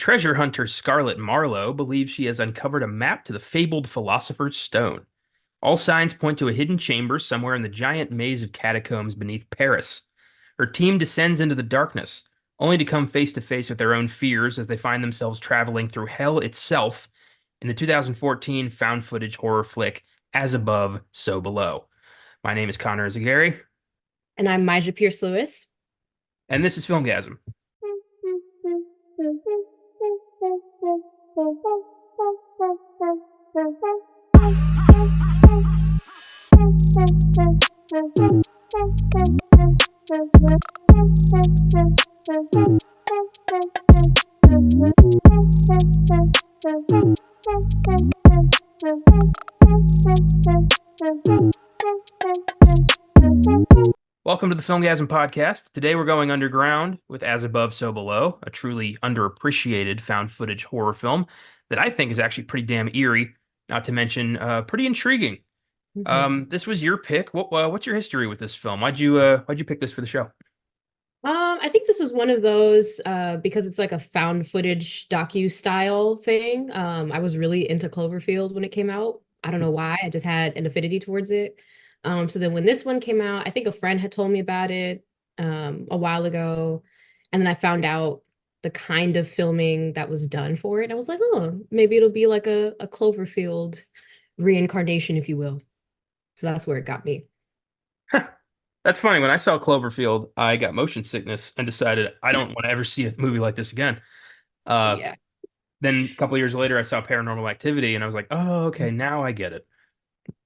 Treasure hunter Scarlet Marlowe believes she has uncovered a map to the fabled Philosopher's Stone. All signs point to a hidden chamber somewhere in the giant maze of catacombs beneath Paris. Her team descends into the darkness, only to come face to face with their own fears as they find themselves traveling through hell itself in the 2014 found footage horror flick As Above, So Below. My name is Connor Eyzaguirre, And I'm Mysia Pierce Lewis. and this is Filmgazm. Welcome to the Filmgazm podcast. Today we're going underground with As Above, So Below, a truly underappreciated found footage horror film that I think is actually pretty damn eerie, not to mention pretty intriguing. Mhm. This was your pick. What's your history with this film? Why'd you pick this for the show? I think this was one of those because it's like a found footage docu style thing. I was really into Cloverfield when it came out. I don't know why. I just had an affinity towards it. So then when this one came out, I think a friend had told me about it a while ago, and then I found out the kind of filming that was done for it. I was like, oh, maybe it'll be like a Cloverfield reincarnation, if you will. So that's where it got me. That's funny. When I saw Cloverfield, I got motion sickness and decided I don't want to ever see a movie like this again. Uh, Yeah. then a couple years later, I saw Paranormal Activity, and I was like, oh, okay, now I get it.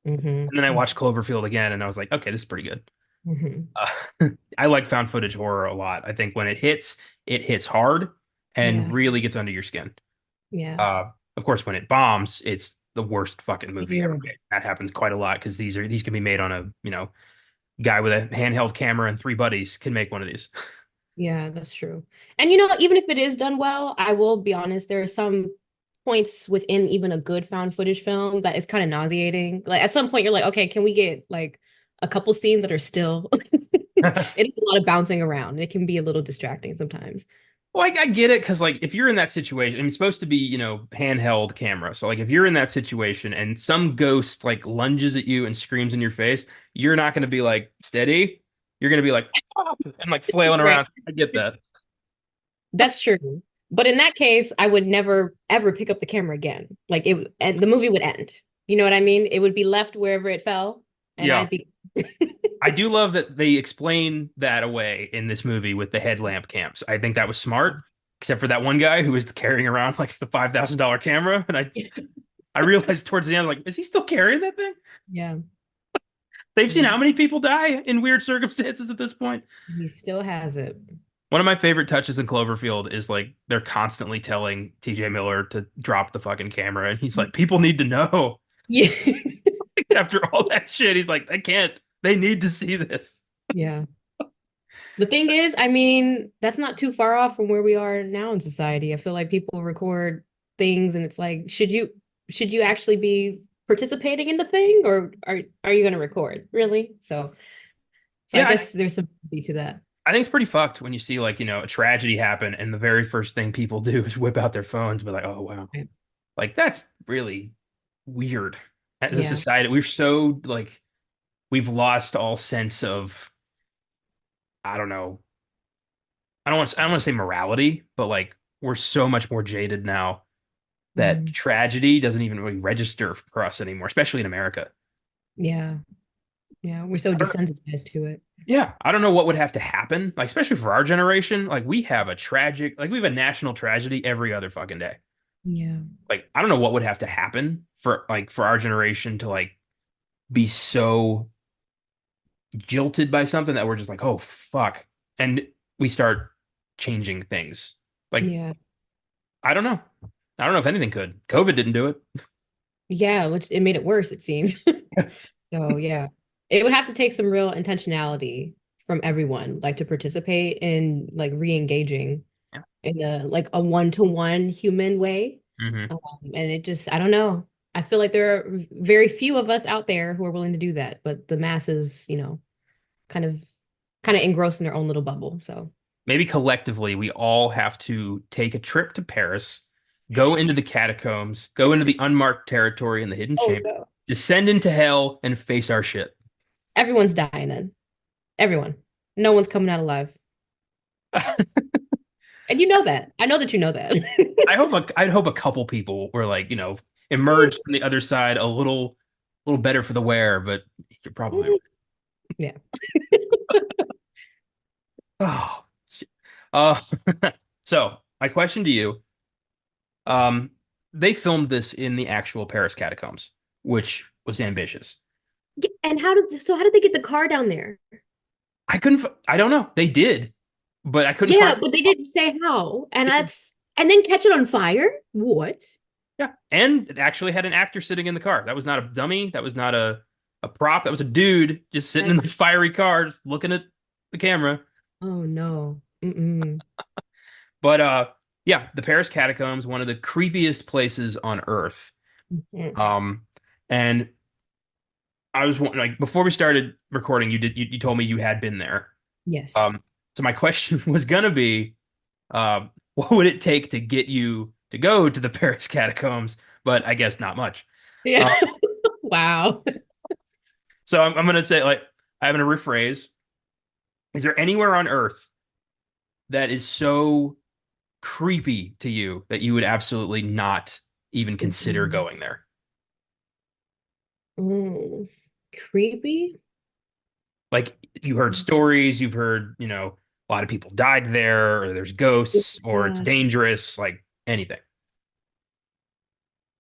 Mm-hmm. And then I watched Cloverfield again, and I was like, okay, this is pretty good. Hmm. I like found footage horror a lot. I think when it hits hard and Yeah. really gets under your skin. Yeah. Uh, of course, when it bombs, it's the worst fucking movie ever Yeah. made. That happens quite a lot because these can be made on a guy with a handheld camera and three buddies can make one of these. Yeah, that's true. And even if it is done well, I will be honest, there are some points within even a good found footage film that is kind of nauseating. Like at some point you're like, okay, can we get like a couple scenes that are still it is a lot of bouncing around. It can be a little distracting sometimes. Well, I get it because like if you're in that situation, I mean, it's supposed to be handheld camera. So like if you're in that situation and some ghost like lunges at you and screams in your face, you're not going to be like steady. You're going to be like "Ah," and like flailing Right. around. I get that. That's true. But in that case, I would never ever pick up the camera again. Like and the movie would end. You know what I mean? It would be left wherever it fell, and Yeah. I'd be I do love that they explain that away in this movie with the headlamp cams. I think that was smart, except for that one guy who was carrying around like the $5,000 camera. And I realized towards the end, like, is he still carrying that thing? Yeah. They've seen Yeah. how many people die in weird circumstances at this point. He still has it. One of my favorite touches in Cloverfield is like they're constantly telling TJ Miller to drop the fucking camera. And he's like, people need to know. Yeah. After all that shit, he's like, they can't, they need to see this. Yeah. The thing is, I mean, that's not too far off from where we are now in society. I feel like people record things and it's like, should you actually be participating in the thing or are you going to record? Really? So I Yeah, guess there's some to that. I think it's pretty fucked when you see like, a tragedy happen and the very first thing people do is whip out their phones and be like, oh wow. Right. Like that's really weird. As a Yeah. society, we're so like we've lost all sense of I don't know. I don't want to say morality, but like we're so much more jaded now that Mhm. tragedy doesn't even really register for us anymore, especially in America. Yeah. Yeah. We're so I don't, desensitized to it. yeah, I don't know what would have to happen, like especially for our generation. Like we have a national tragedy every other fucking day. Yeah. Like I don't know what would have to happen for our generation to like be so jilted by something that we're just like, oh fuck. And we start changing things. Like, Yeah. I don't know. I don't know if anything could. COVID didn't do it. Yeah, which it made it worse, it seems. So yeah, it would have to take some real intentionality from everyone, like to participate in like re-engaging Yeah. in a one-to-one human way. Hmm. And it just, I don't know. I feel like there are very few of us out there who are willing to do that, but the masses, kind of kind of engrossed in their own little bubble. So maybe collectively we all have to take a trip to Paris, go into the catacombs, go into the unmarked territory in the hidden Oh chamber, no. descend into hell, and face our shit. Everyone's dying then. Everyone. No one's coming out alive. And you know that. I know that you know that. I'd hope a couple people were like, emerged from the other side little better for the wear, but you're probably right. Yeah. Oh, shit. Uh, so my question to you, Yes. um, they filmed this in the actual Paris catacombs, which was ambitious. And how did they get the car down there? I don't know. They did, but I couldn't find. Yeah, but they didn't say how. And then catch it on fire? What? Yeah, and it actually had an actor sitting in the car. That was not a dummy. That was not a prop. That was a dude just sitting in Like, the fiery car, just looking at the camera. oh no. Mm-mm. But yeah, the Paris catacombs, one of the creepiest places on Earth. Mm. Um, and I was like, before we started recording, you told me you had been there. Yes. Um, so my question was gonna be, what would it take to get you to go to the Paris catacombs? But I guess not much. Yeah. Um, Wow. so I'm gonna say like I'm gonna rephrase. Is there anywhere on Earth that is so creepy to you that you would absolutely not even consider Mm-mm. going there? Mm. Creepy? Like you heard stories, you've heard, a lot of people died there, or there's ghosts, or it's Yeah. dangerous, like anything.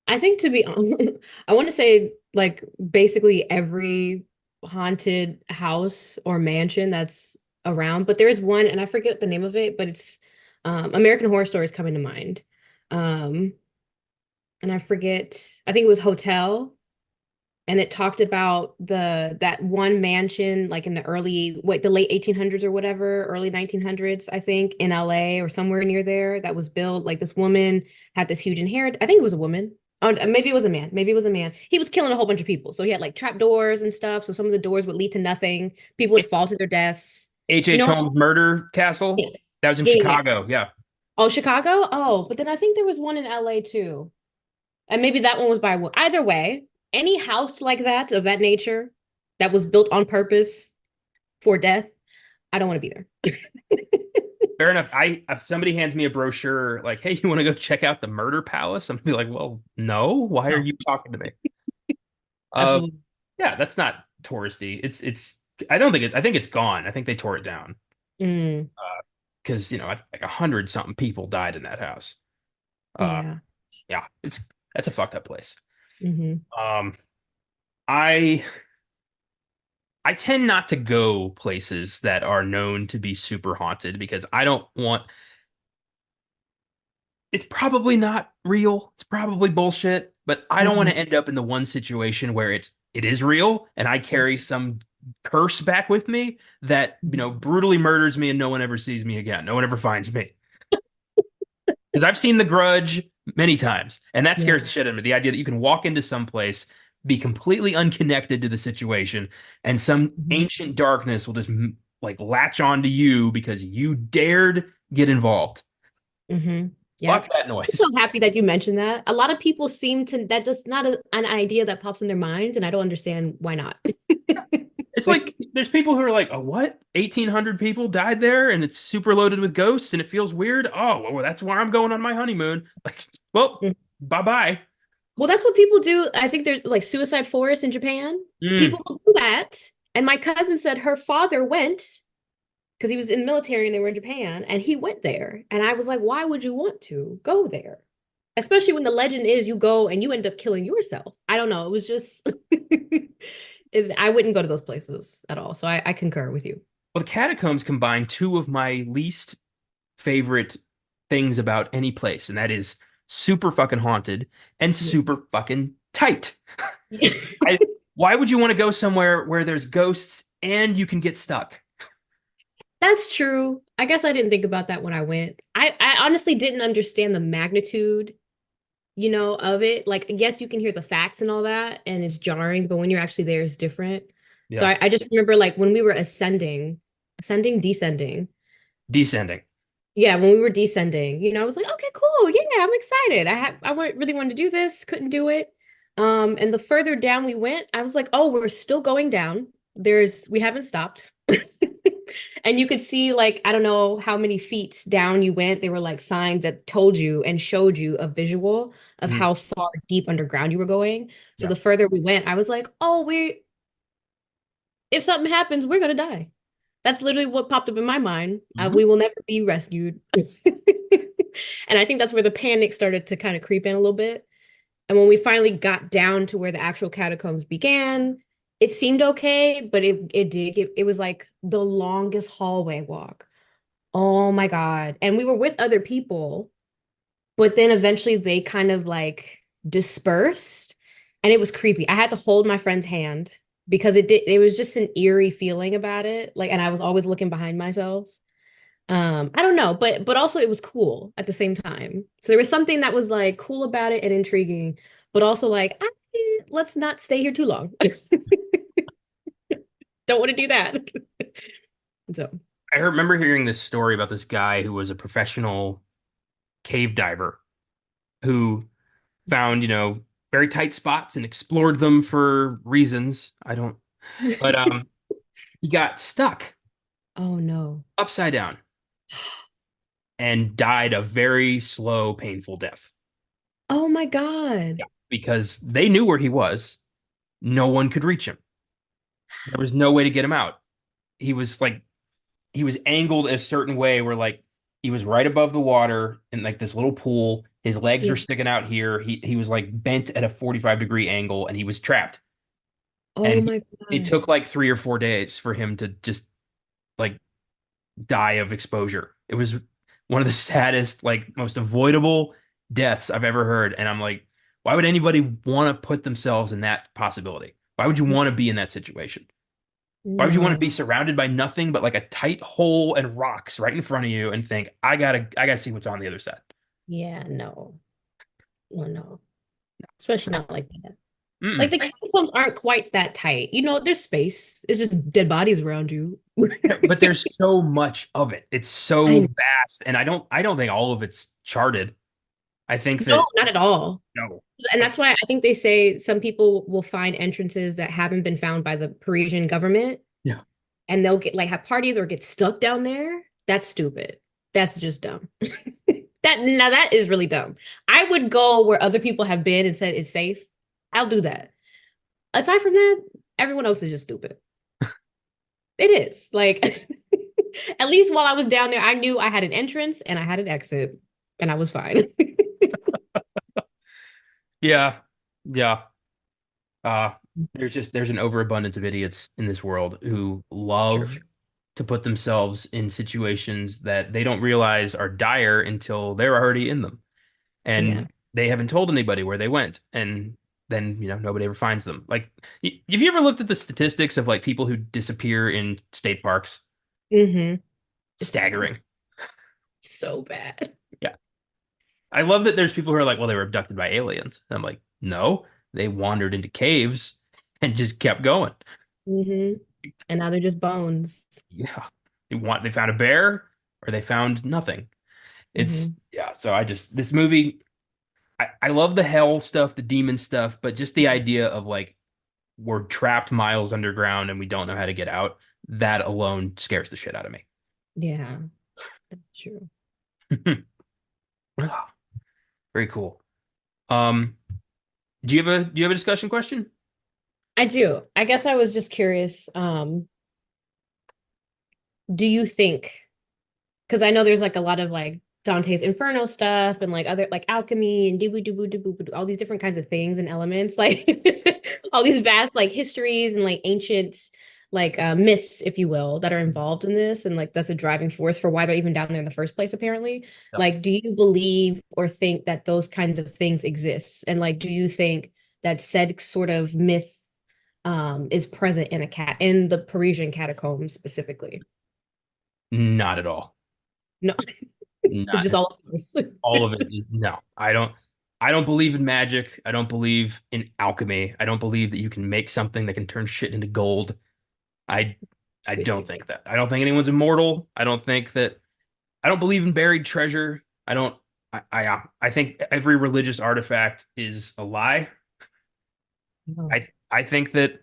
I think to be honest, I want to say like basically every haunted house or mansion that's around, but there is one, and I forget the name of it, but it's American Horror Story is coming to mind. Um, and I forget, I think it was Hotel, and it talked about that one mansion like in the late 1800s or whatever, early 1900s, I think, in LA or somewhere near there, that was built like this woman had this huge inheritance. I think it was a woman. Oh, maybe it was a man. Maybe it was a man. He was killing a whole bunch of people. So he had like trap doors and stuff. So some of the doors would lead to nothing. People would fall to their deaths. You H.H. know? Holmes Murder Castle? Yes. That was in Yeah, yeah, yeah. Chicago. Yeah. Oh, Chicago? Oh, but then I think there was one in LA too. And maybe that one was by either way, any house like that of that nature that was built on purpose for death, I don't want to be there. Fair enough. If somebody hands me a brochure like, "Hey, you want to go check out the Murder Palace?" I'm gonna be like, "Well, no. Why are No, you talking to me?" Uh, absolutely. yeah, that's not touristy. It's. I don't think it. I think it's gone. I think they tore it down Mm, because like 100 something people died in that house. Uh, yeah. yeah, that's a fucked up place. Hmm. Um, I I tend not to go places that are known to be super haunted because I don't want. It's probably not real. It's probably bullshit, but I don't want to Hmm. end up in the one situation where it is real and I carry some curse back with me that, brutally murders me and no one ever sees me again. No one ever finds me. Because I've seen The Grudge many times, and that Yeah. scares the shit out of me. The idea that you can walk into some place, be completely unconnected to the situation, and some Hmm. ancient darkness will just like latch onto you because you dared get involved. Hmm. Fuck Yep. that I'm so noise. happy that you mentioned that. A lot of people seem to, that just not an idea that pops in their mind, and I don't understand why not. It's like there's people who are like, "Oh, what? 1,800 people died there and it's super loaded with ghosts and it feels weird." Oh, well, that's where I'm going on my honeymoon. Like, well, bye-bye. Well, that's what people do. I think there's like suicide forest in Japan. Mm. People will do that. And my cousin said her father went because he was in the military and they were in Japan and he went there. And I was like, why would you want to go there? Especially when the legend is you go and you end up killing yourself. I don't know. It was just, I wouldn't go to those places at all. So I concur with you. Well, the catacombs combine two of my least favorite things about any place, and that is super fucking haunted and Yeah. super fucking tight. I, why would you want to go somewhere where there's ghosts and you can get stuck? That's true. I guess I didn't think about that when I went. I honestly didn't understand the magnitude, of it. Like, yes, you can hear the facts and all that, and it's jarring, but when you're actually there, it's different. So Yeah. I just remember like when we were descending, Descending. Yeah, when we were descending, I was like, okay, cool. Yeah, I'm excited. Really wanted to do this, couldn't do it. And the further down we went, I was like, oh, we're still going down. We haven't stopped. And you could see like, I don't know how many feet down you went. They were like signs that told you and showed you a visual of Mhm. how far deep underground you were going. So Yeah. the further we went, I was like, oh, if something happens, we're gonna die. That's literally what popped up in my mind. Mhm. We will never be rescued. And I think that's where the panic started to kind of creep in a little bit. And when we finally got down to where the actual catacombs began, it seemed okay, but it was like the longest hallway walk. Oh my God. And we were with other people, but then eventually they kind of like dispersed and it was creepy. I had to hold my friend's hand because it was just an eerie feeling about it. Like, and I was always looking behind myself. I don't know, but also it was cool at the same time. So there was something that was like cool about it and intriguing, but also like, let's not stay here too long. Don't want to do that. So, I remember hearing this story about this guy who was a professional cave diver who found, very tight spots and explored them for reasons. I don't, but he got stuck oh no. upside down and died a very slow, painful death. Oh my God. Yeah. Because they knew where he was. No one could reach him. There was no way to get him out. He was like he was angled a certain way where like he was right above the water in like this little pool. His legs Yeah. were sticking out here. He was like bent at a 45-degree angle and he was trapped. Oh And my it God. took like 3 or 4 days for him to just like die of exposure. It was one of the saddest, like most avoidable deaths I've ever heard. And I'm like, why would anybody want to put themselves in that possibility? Why would you want to be in that situation? Why would you want to No. be surrounded by nothing but like a tight hole and rocks right in front of you and think, I gotta see what's on the other side? Yeah, no. No, no. Especially not like that. Like Mm. the catacombs aren't quite that tight. There's space. It's just dead bodies around you. Yeah, but there's so much of it. It's so I vast, and I don't think all of it's charted. I think No, that not at all. no. And I, that's why I think they say some people will find entrances that haven't been found by the Parisian government, yeah. and they'll get like have parties or get stuck down there. That's stupid. That's just dumb. That is really dumb. I would go where other people have been and said it's safe. I'll do that. Aside from that, everyone else is just stupid. It is. Like at least while I was down there, I knew I had an entrance and I had an exit, and I was fine. Yeah. Yeah. Uh, there's an overabundance of idiots in this world who True. love to put themselves in situations that they don't realize are dire until they're already in them. Yeah. And they haven't told anybody where they went. And then, nobody ever finds them. Like, have you ever looked at the statistics of like people who disappear in state parks? Mm-hmm. It's Staggering. so bad. Yeah. I love that there's people who are like, well, they were abducted by aliens. And I'm like, no, they wandered into caves and just kept going. Mm-hmm. And now they're just bones. Yeah. They found a bear or they found nothing. It's Mm-hmm. yeah, so this movie, I love the hell stuff, the demon stuff, but just the idea of like we're trapped miles underground and we don't know how to get out, that alone scares the shit out of me. Yeah, that's true. Ah, very cool. Um, do you have a discussion question? I do. I guess I was just curious. Do you think, because I know there's like a lot of like Dante's Inferno stuff and like other like alchemy and all these different kinds of things and elements, like all these vast like histories and like ancient like myths, if you will, that are involved in this, and like that's a driving force for why they're even down there in the first place, apparently. Yeah. Like, do you believe or think that those kinds of things exist? And like, do you think that said sort of myth is present in in the Parisian catacombs specifically? Not at all. No, it's Not just all of us. all of it is no. I don't believe in magic. I don't believe in alchemy. I don't believe that you can make something that can turn shit into gold. I I don't think that. I don't think anyone's immortal. I don't think that. I don't believe in buried treasure. I don't. I think every religious artifact is a lie. Oh. I think that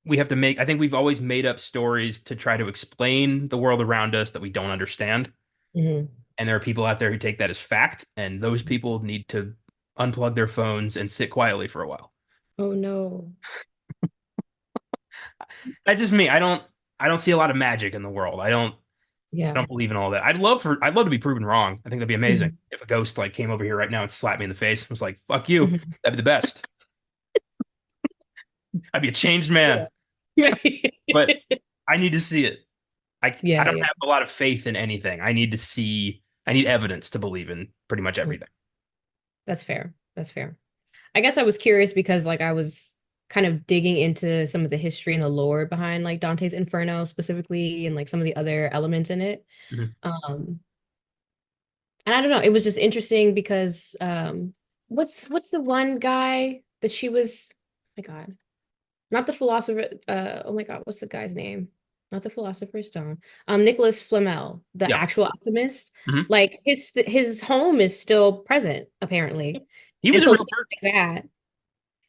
we have to make. I think we've always made up stories to try to explain the world around us that we don't understand. Hmm. And there are people out there who take that as fact, and those people need to unplug their phones and sit quietly for a while. Oh no. That's just me. I don't see a lot of magic in the world. I Yeah. don't believe in all that. I'd love to be proven wrong. I think that'd be amazing. Mhm. If a ghost like came over here right now and slapped me in the face and was like, "Fuck you." Mhm. That'd be the best. I'd be a changed man. Yeah. But I need to see it. I Yeah, don't yeah. have a lot of faith in anything. I need evidence to believe in pretty much Mm. everything. That's fair. That's fair. I guess I was curious because like I was kind of digging into some of the history and the lore behind like Dante's Inferno specifically and like some of the other elements in it. Mhm. Um, and I don't know, it was just interesting because what's the one guy that she was, oh my God, not the philosopher, oh my God, what's the guy's name? Not the Philosopher's Stone. Nicholas Flamel, the Yeah. actual alchemist. Mhm. Like his home is still present, apparently. He And was a so real things person. like that.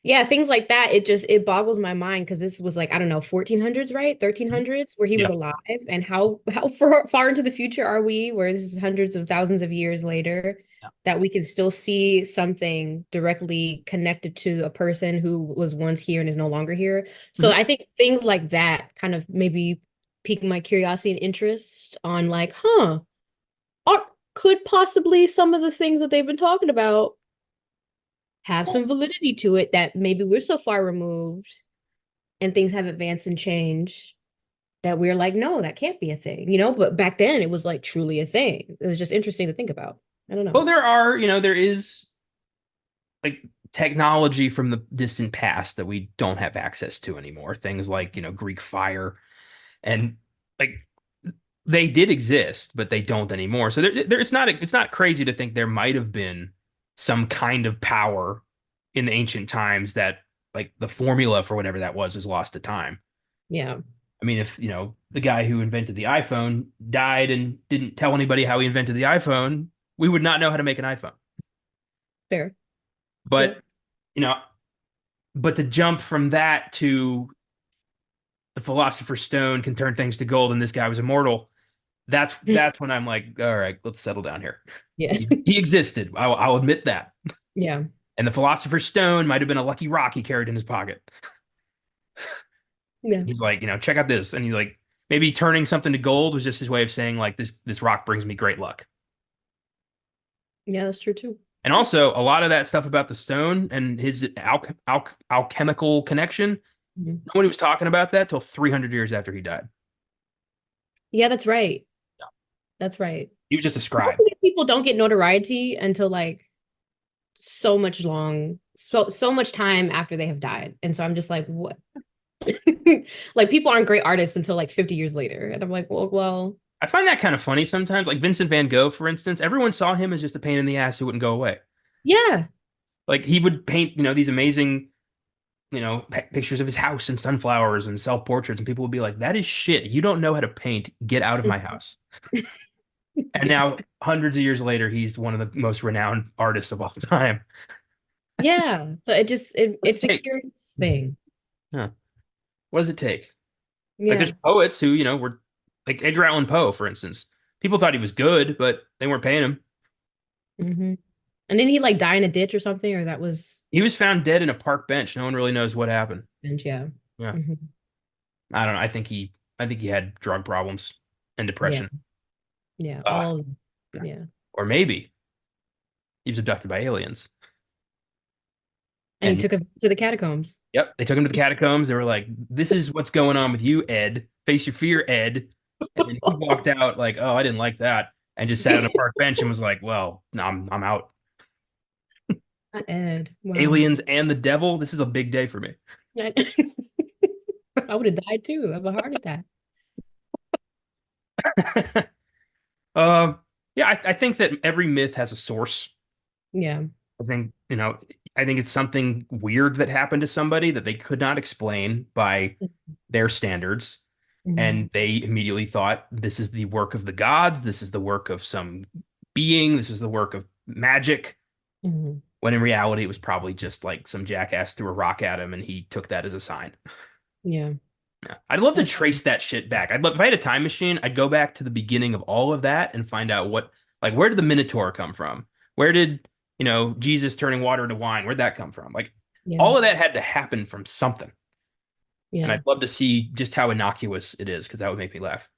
Yeah, things like that, it boggles my mind because this was like, I don't know, 1400s, right? Mhm. 1300s where he was Yeah. alive. And how far into the future are we where this is hundreds of thousands of years later Yeah. that we can still see something directly connected to a person who was once here and is no longer here. So Mhm. I think things like that kind of maybe pique my curiosity and interest on like, are, could possibly some of the things that they've been talking about have some validity to it that maybe we're so far removed and things have advanced and changed that we're like, no, that can't be a thing, you know? But back then it was like truly a thing. It was just interesting to think about. I don't know. Well, there is like technology from the distant past that we don't have access to anymore. Things like, Greek fire and like they did exist, but they don't anymore. So it's not crazy to think there might have been some kind of power in the ancient times that like the formula for whatever that was is lost to time. Yeah, I mean, if, the guy who invented the iPhone died and didn't tell anybody how he invented the iPhone, we would not know how to make an iPhone. fair. But, Yep. you know, but to jump from that to the Philosopher's Stone can turn things to gold and this guy was immortal, that's when I'm like, all right, let's settle down here. Yeah. He existed. I'll admit that. Yeah. And the Philosopher's Stone might have been a lucky rock he carried in his pocket. Yeah. He's like, check out this. And he like maybe turning something to gold was just his way of saying like this rock brings me great luck. Yeah, that's true too. And also a lot of that stuff about the stone and his alchemical connection, Mhm. nobody was talking about that till 300 years after he died. Yeah, that's right. That's right. He was just a Most scribe. of these people don't get notoriety until like so much time after they have died. And so I'm just like, what? Like people aren't great artists until like 50 years later. And I'm like, well, I find that kind of funny sometimes. Like Vincent van Gogh, for instance, everyone saw him as just a pain in the ass who wouldn't go away. yeah. Like he would paint, these amazing, pictures of his house and sunflowers and self-portraits, and people would be like, "That is shit. You don't know how to paint. Get out of my house." And Yeah. now, hundreds of years later, he's one of the most renowned artists of all time. Yeah. So What's it it's a take? curious thing. Huh. What does it take? Like there's Yeah. poets who, were like Edgar Allan Poe, for instance. People thought he was good, but they weren't paying him. Hmm. And then he like die in a ditch or something, or that was He was found dead in a park bench. No one really knows what happened. and yeah. Yeah. Hmm. I don't know. I think he had drug problems and Yeah. depression. Yeah. Uh, Yeah. or maybe he was abducted by aliens. And he And took him to the catacombs. yep, they took him to the catacombs. They were like, "This is what's going on with you, Ed. Face your fear, Ed." And then he walked out like, "Oh, I didn't like that," and just sat on a park bench and was like, "Well, no, I'm out. Not Ed. Wow. Aliens and the devil. This is a big day for me." I, I would have died too of a heart attack. Um, yeah, I think that every myth has a source. Yeah. I think, I think it's something weird that happened to somebody that they could not explain by their standards. Hmm. and they immediately thought this is the work of the gods, this is the work of some being, this is the work of magic, Hmm. when in reality it was probably just like some jackass threw a rock at him and he took that as a sign. Yeah, Yeah. I'd love to that's trace that shit back. I'd love if I had a time machine, I'd go back to the beginning of all of that and find out what like where did the Minotaur come from? Where did, Jesus turning water into wine, where'd that come from? Like yeah, all of that had to happen from something. And yeah. I'd love to see just how innocuous it is because that would make me laugh.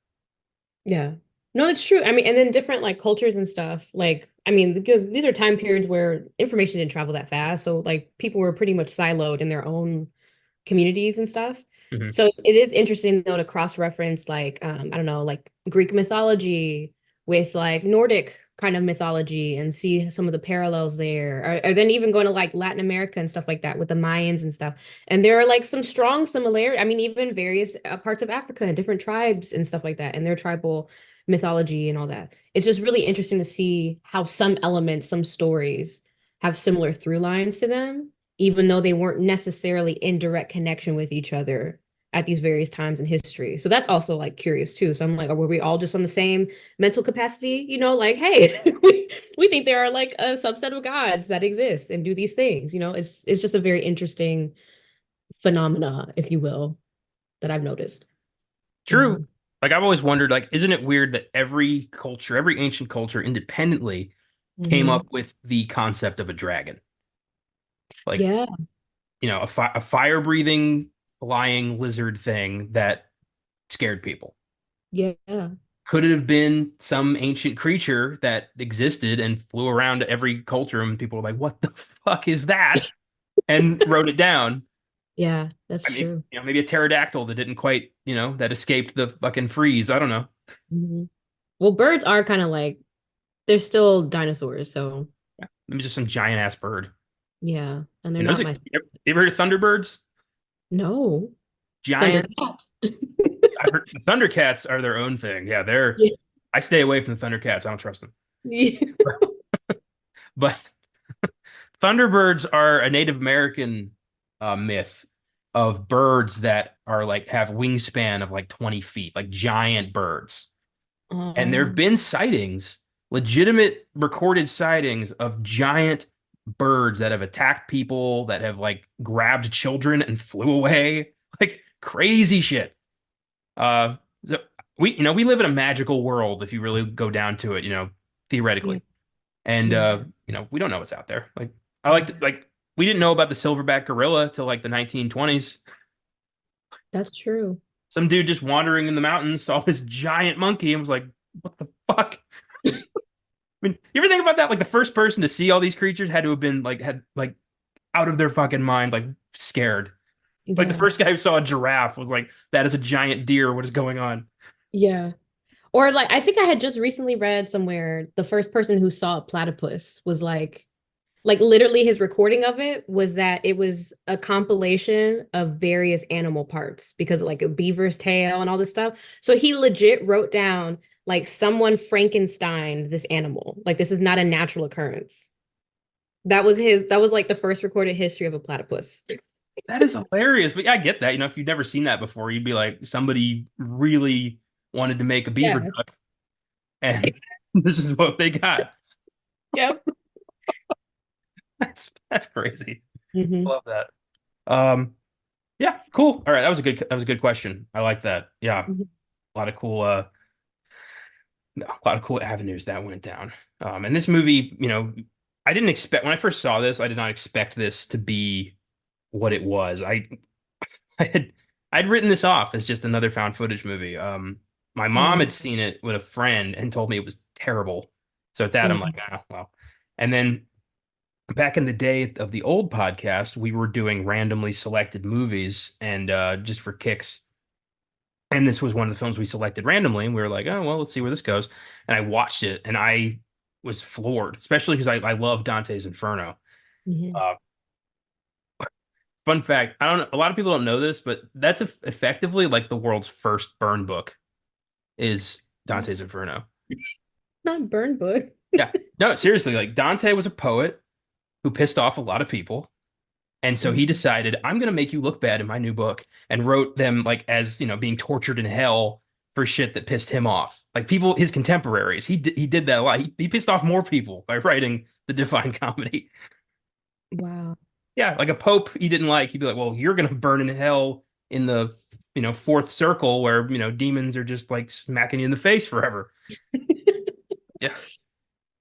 Yeah. No, it's true. I mean, and then different like cultures and stuff. Like, I mean, because these are time periods where information didn't travel that fast. So like people were pretty much siloed in their own communities and stuff. Mhm. So it is interesting though to cross-reference like I don't know, like Greek mythology with like Nordic kind of mythology and see some of the parallels there. Or then even going to like Latin America and stuff like that with the Mayans and stuff. And there are like some strong similarity. I mean, even various parts of Africa and different tribes and stuff like that and their tribal mythology and all that. It's just really interesting to see how some elements, some stories have similar through lines to them even though they weren't necessarily in direct connection with each other at these various times in history. So that's also like curious too. So I'm like, were we all just on the same mental capacity? You know, like, hey, we think there are like a subset of gods that exist and do these things. You know, it's just a very interesting phenomena, if you will, that I've noticed. True. Hmm. Like I've always wondered, like, isn't it weird that every culture, every ancient culture independently came Hmm. up with the concept of a dragon? Like, Yeah, a fire-breathing flying lizard thing that scared people. yeah, Could it have been some ancient creature that existed and flew around to every culture and people were like, what the fuck is that? And wrote it down. yeah, that's I mean, true. maybe a pterodactyl that didn't quite, that escaped the fucking freeze. I don't know. Hmm. Well, birds are kind of like they're still dinosaurs, so Maybe just some giant ass bird. yeah, and they're And those, not you my ever heard of thunderbirds? no. Giant. Thundercat. I've heard the Thundercats are their own thing. Yeah, Yeah. I stay away from the Thundercats. I don't trust them. Yeah. But Thunderbirds are a Native American myth of birds that are like have wingspan of like 20 feet, like giant birds. And there have Um, been sightings, legitimate recorded sightings of giant birds that have attacked people, that have like grabbed children and flew away, like crazy shit. Uh, so we live in a magical world if you really go down to it, yeah, theoretically. And yeah, we don't know what's out there. Like I like yeah. to, like we didn't know about the silverback gorilla till like the 1920s. That's true. Some dude just wandering in the mountains saw this giant monkey and was like, "What the fuck?" I mean, you ever think about that? Like the first person to see all these creatures had to have been like had like out of their fucking mind, like scared. Like the Yeah, first guy who saw a giraffe was like, "That is a giant deer. What is going on?" yeah. Or like I think I had just recently read somewhere the first person who saw a platypus was like literally his recording of it was that it was a compilation of various animal parts because like a beaver's tail and all this stuff. So he legit wrote down like someone Frankenstein this animal. Like this is not a natural occurrence. That was like the first recorded history of a platypus. That is hilarious. But yeah, I get that. If you've never seen that before, you'd be like, somebody really wanted to make a beaver Yeah. duck, and this is what they got. Yep. That's crazy. I Hmm. love that. Um, yeah, cool. All right, that was a good question. I like that. Yeah, a lot of cool a lot of cool avenues that went down. And this movie, I didn't expect when I first saw this, I did not expect this to be what it was. I had I'd written this off as just another found footage movie. My mom Hmm. had seen it with a friend and told me it was terrible. So at that, I'm like, Hmm. ah, well. And then back in the day of the old podcast, we were doing randomly selected movies and just for kicks. And this was one of the films we selected randomly, and we were like, oh well, let's see where this goes. And I watched it, and I was floored, especially because I love Dante's Inferno. Hmm. Uh, Fun fact, I don't know, a lot of people don't know this, but that's effectively like the world's first burn book is Dante's Inferno. Not burn book. Yeah, no, seriously, like Dante was a poet who pissed off a lot of people, And so he Mhm. decided, I'm going to make you look bad in my new book, and wrote them like as, being tortured in hell for shit that pissed him off. Like people, his contemporaries. He did that a lot. He pissed off more people by writing the Divine Comedy. Wow. Yeah, like a pope he didn't like. He'd be like, well, you're going to burn in hell in the, fourth circle where, demons are just like smacking you in the face forever. Yeah.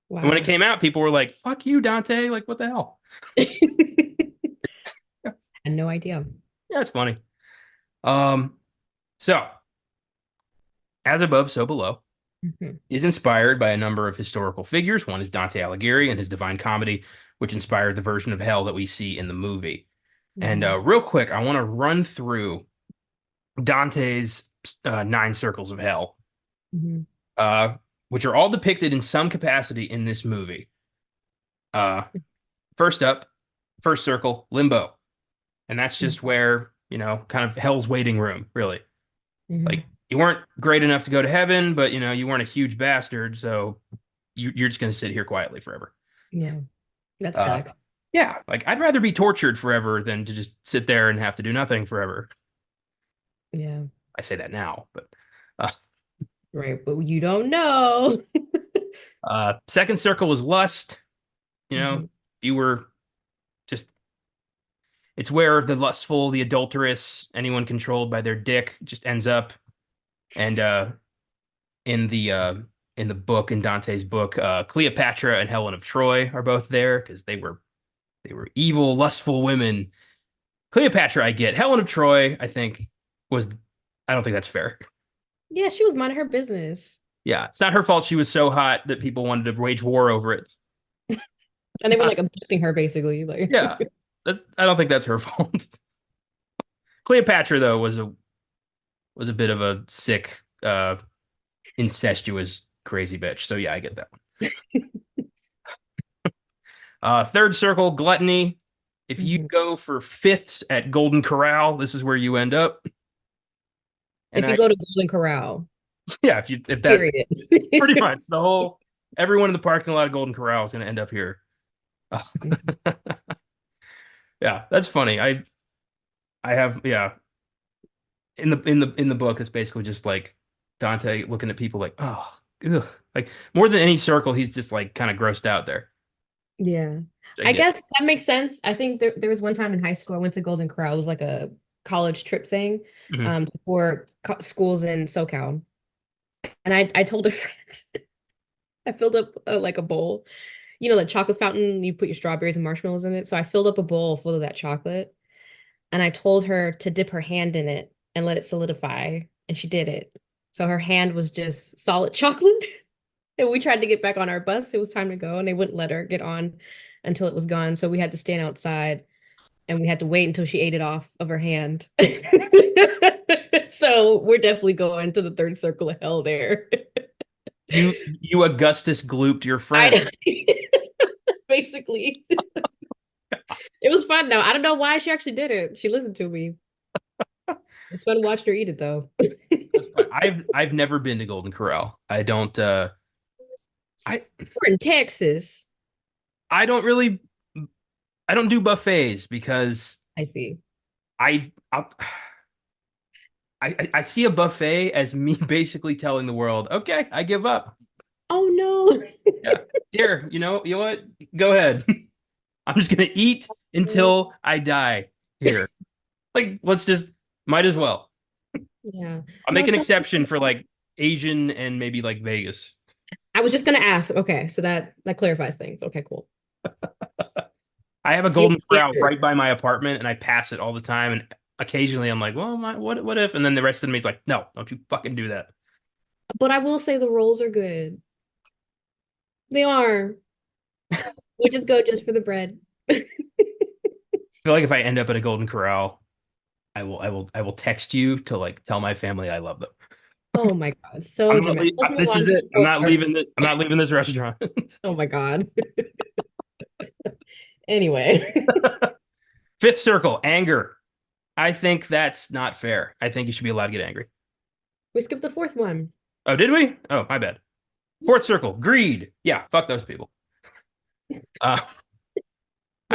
And when it Wow. came out, people were like, fuck you, Dante. Like, what the hell? Yeah, Had no idea. yeah, it's funny. Um, so as above, so below Mhm. is inspired by a number of historical figures. One is Dante Alighieri and his Divine Comedy, which inspired the version of hell that we see in the movie. And Mhm. real quick, I want to run through Dante's nine circles of hell, Mhm. uh, which are all depicted in some capacity in this movie. Uh, first up, first circle, limbo. And that's Mhm. just where, kind of hell's waiting room, really. Like, Mhm. you weren't great enough to go to heaven, but, you weren't a huge bastard. So you're just going to sit here quietly forever. Yeah, that Uh, sucks. yeah, like I'd rather be tortured forever than to just sit there and have to do nothing forever. Yeah, I say that now, but uh, right. But you don't know. second circle is lust. Mhm. You were just, it's where the lustful, the adulterous, anyone controlled by their dick just ends up. And in the uh, in the book, in Dante's book, Cleopatra and Helen of Troy are both there because they were evil, lustful women. Cleopatra, I get. Helen of Troy, I think was, I don't think that's fair. Yeah, she was minding her business, Yeah, it's not her fault she was so hot that people wanted to wage war over it. and It's they were not, like abducting her basically. Like, yeah, I don't think that's her fault. Cleopatra though was a bit of a sick, incestuous, crazy bitch. So yeah, I get that one. Third circle, gluttony. If you Mhm. go for fifths at Golden Corral, this is where you end up. And If you I, go to Golden Corral, yeah, if that period. pretty much everyone in the parking lot of Golden Corral is going to end up here. Yeah, that's funny. I have, yeah, in the book, it's basically just like Dante looking at people like, oh, ugh. Like more than any circle, he's just like kind of grossed out there. Yeah. Which I I get. guess that makes sense. I think there was one time in high school I went to Golden Corral. It was like a college trip thing Mhm. for schools in SoCal. And I told a friend, I filled up like a bowl. You know, the chocolate fountain, you put your strawberries and marshmallows in it. So I filled up a bowl full of that chocolate and I told her to dip her hand in it and let it solidify. And she did it. So her hand was just solid chocolate. And we tried to get back on our bus. It was time to go, and they wouldn't let her get on until it was gone. So we had to stand outside and we had to wait until she ate it off of her hand. So we're definitely going to the third circle of hell there. You Augustus glooped your friend. I basically it was fun though. I don't know why she actually did it. She listened to me. It's fun watching her eat it though. That's fine. I've never been to Golden Corral. I We're in Texas. I don't really I don't do buffets because I see. I I'll, I see a buffet as me basically telling the world, okay, I give up. Oh no. Yeah. Here, you know what? Go ahead. I'm just gonna eat until I die here. Like, let's just might as well. Yeah. I'll No, make an some exception for like Asian and maybe like Vegas. I was just gonna ask. Okay, so that clarifies things. Okay, cool. I have a So you Golden have Corral standard. right by my apartment and I pass it all the time. And occasionally I'm like, well, what if? And then the rest of me is like, no, don't you fucking do that. But I will say the rolls are good. They are. We just go just for the bread. I feel like if I end up at a Golden Corral, I will text you to like tell my family I love them. Oh my God, so dramatic. Let's move This on is to the it. fourth circle. I'm not leaving this restaurant. Oh my God. Anyway, Fifth circle, anger. I think that's not fair. I think you should be allowed to get angry. we skipped the fourth one. Oh, did we? Oh, my bad. Fourth circle, greed. Yeah, fuck those people. Uh,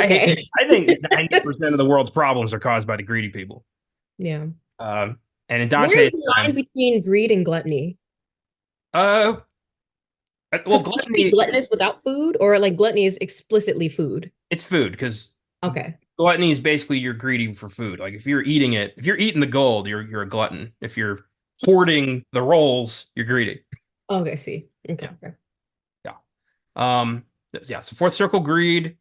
Okay. I think 90% of the world's problems are caused by the greedy people. Yeah. And in Where is Dante's the line time, between greed and gluttony? uh, well, Because you can be gluttony, gluttonous without food, or like gluttony is explicitly food. it's food because Okay. gluttony is basically you're greedy for food. Like if you're eating it, if you're eating the gold, you're a glutton. If you're hoarding the rolls, you're greedy. Okay, see. Okay, Yeah, okay. yeah. Um, yeah. So fourth circle, greed.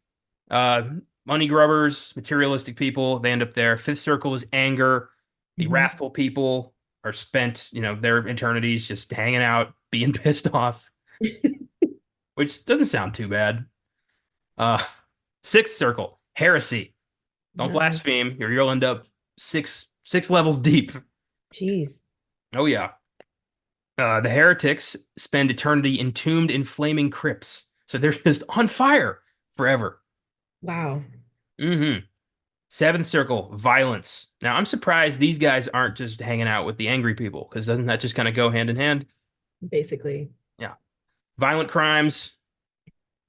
Uh, money grubbers, materialistic people, they end up there. Fifth circle is anger. The Mhm. wrathful people are spent, their eternities just hanging out, being pissed off, which doesn't sound too bad. Uh, sixth circle, heresy. Don't Uh, blaspheme, or you'll end up six levels deep. Jeez. Oh yeah. The heretics spend eternity entombed in flaming crypts, so they're just on fire forever. Wow. Hmm. Seventh circle, violence. Now, I'm surprised these guys aren't just hanging out with the angry people, because doesn't that just kind of go hand in hand? Basically. Yeah. Violent crimes.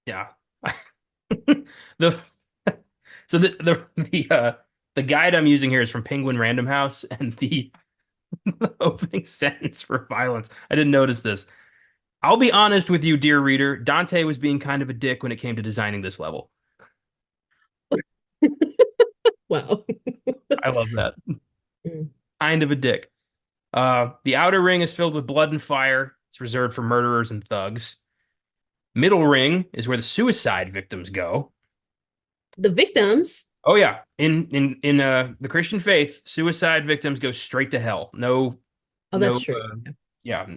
Yeah. The so the guide I'm using here is from Penguin Random House, and the opening sentence for violence. I didn't notice this. I'll be honest with you, dear reader. Dante was being kind of a dick when it came to designing this level. Wow. I love that. Mm. Kind of a dick. The outer ring is filled with blood and fire. It's reserved for murderers and thugs. Middle ring is where the suicide victims go. The victims. Oh yeah, in the Christian faith, suicide victims go straight to hell. No, Oh, that's no, true. yeah,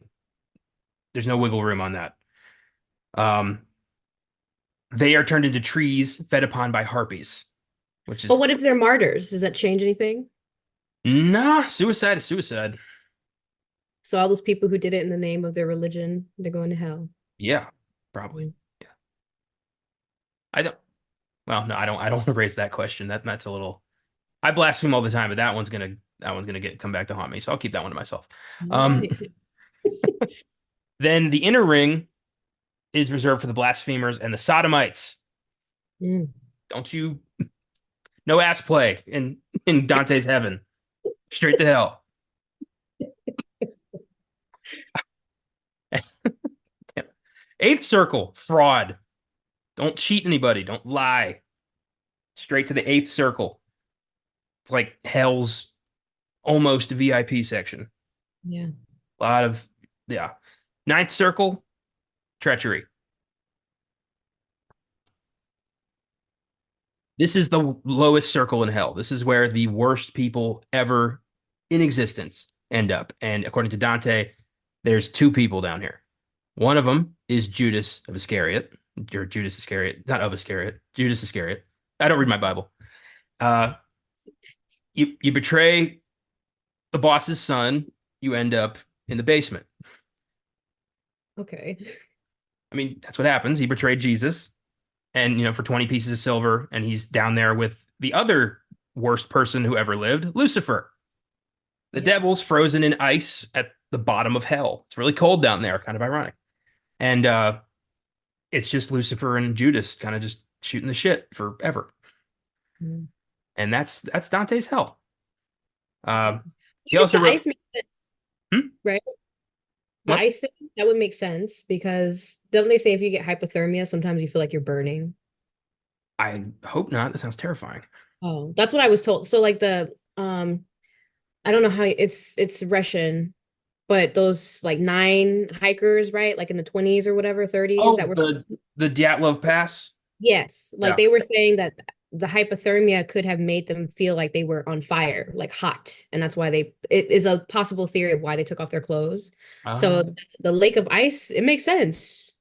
there's no wiggle room on that. Um, they are turned into trees fed upon by harpies, which But is what if they're martyrs? Does that change anything? nah, suicide is suicide. So all those people who did it in the name of their religion, they're going to hell. Yeah, probably. Mm. Yeah, I don't. Well, no, I don't. I don't want to raise that question. That's a little. I blaspheme all the time, but that one's gonna get come back to haunt me. So I'll keep that one to myself. All Um, right. then the inner ring is reserved for the blasphemers and the sodomites. Mm. Don't you? No ass play in Dante's heaven. Straight to hell. Eighth circle, fraud. Don't cheat anybody. Don't lie. Straight to the eighth circle. It's like hell's almost VIP section. Yeah. A lot of yeah. Ninth circle, treachery. This is the lowest circle in hell. This is where the worst people ever in existence end up. And according to Dante, there's two people down here. One of them is Judas of Iscariot, or Judas Iscariot, not of Iscariot, Judas Iscariot. I don't read my Bible. Uh, you betray the boss's son, you end up in the basement. Okay. I mean, that's what happens. He betrayed Jesus, and for 20 pieces of silver, and he's down there with the other worst person who ever lived, Lucifer. The Yes. devil's frozen in ice at the bottom of hell. It's really cold down there, kind of ironic. And it's just Lucifer and Judas kind of just shooting the shit forever. Mm. And that's Dante's hell. Okay. He Even if also the wrote, ice makes sense, hmm? right? The What? ice thing, that would make sense because don't they say if you get hypothermia, sometimes you feel like you're burning? I hope not. That sounds terrifying. Oh, that's what I was told. So like I don't know how it's Russian, but those like nine hikers, right? Like in the 20s or whatever, 30s that Oh, were the Dyatlov Pass. yes, like Yeah. they were saying that the hypothermia could have made them feel like they were on fire, like hot, and that's why it is a possible theory of why they took off their clothes. Uh, So the lake of ice, it makes sense.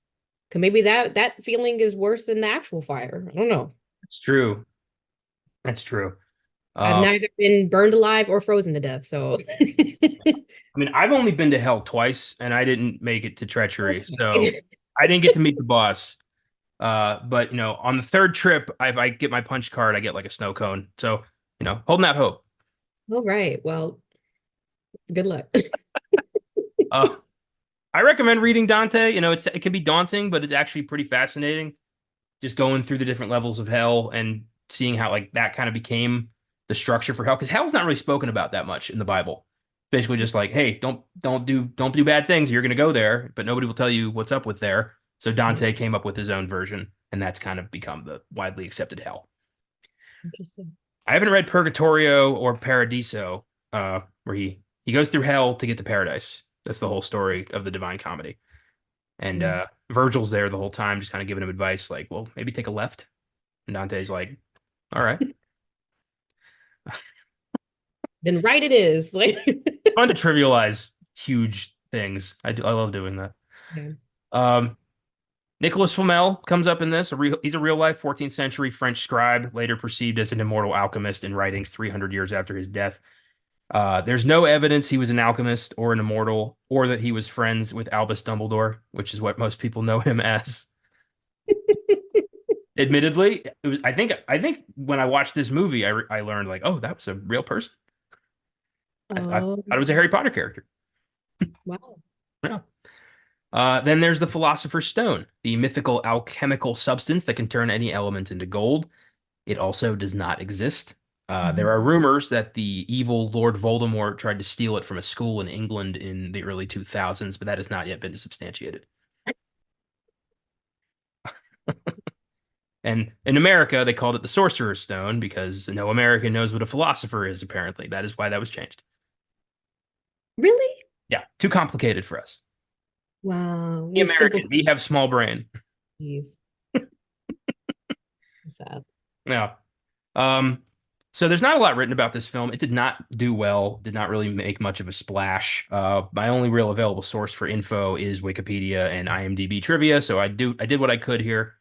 'Cause maybe that feeling is worse than the actual fire. I don't know. it's true. That's true. I've Uh, neither been burned alive or frozen to death, so I mean, I've only been to hell twice, and I didn't make it to treachery, so okay. I didn't get to meet the boss. But on the third trip, if I get my punch card, I get like a snow cone. So, holding out hope. All right. Well, good luck. Uh, I recommend reading Dante. It can be daunting, but it's actually pretty fascinating. Just going through the different levels of hell and seeing how like that kind of became the structure for hell, because hell's not really spoken about that much in the Bible. Basically, just like, hey, don't do bad things. You're gonna go there, but nobody will tell you what's up with there. So Right. Dante came up with his own version, and that's kind of become the widely accepted hell. Interesting. I haven't read Purgatorio or Paradiso, where he goes through hell to get to paradise. That's the whole story of the Divine Comedy. And Mm. Virgil's there the whole time, just kind of giving him advice, like, well, maybe take a left. And Dante's like, all right. Then right it is. Like, Fun to trivialize huge things. I love doing that. yeah. Um, Nicholas Flamel comes up in this. He's a real life 14th century French scribe, later perceived as an immortal alchemist in writings 300 years after his death. There's no evidence he was an alchemist or an immortal, or that he was friends with Albus Dumbledore, which is what most people know him as. Admittedly, I think when I watched this movie, I learned like, oh, that was a real person. I thought Oh, it was a Harry Potter character. wow. Yeah. Then there's the Philosopher's Stone, the mythical alchemical substance that can turn any element into gold. It also does not exist. There Mhm. are rumors that the evil Lord Voldemort tried to steal it from a school in England in the early 2000s, but that has not yet been substantiated. And in America, they called it the Sorcerer's Stone because no American knows what a philosopher is, apparently. That is why that was changed. Really? Yeah, too complicated for us. Wow. The We're American, simpletons. we have small brain. So sad. Yeah. Um, so there's not a lot written about this film. It did not do well, did not really make much of a splash. My only real available source for info is Wikipedia and IMDb trivia. So I did what I could here.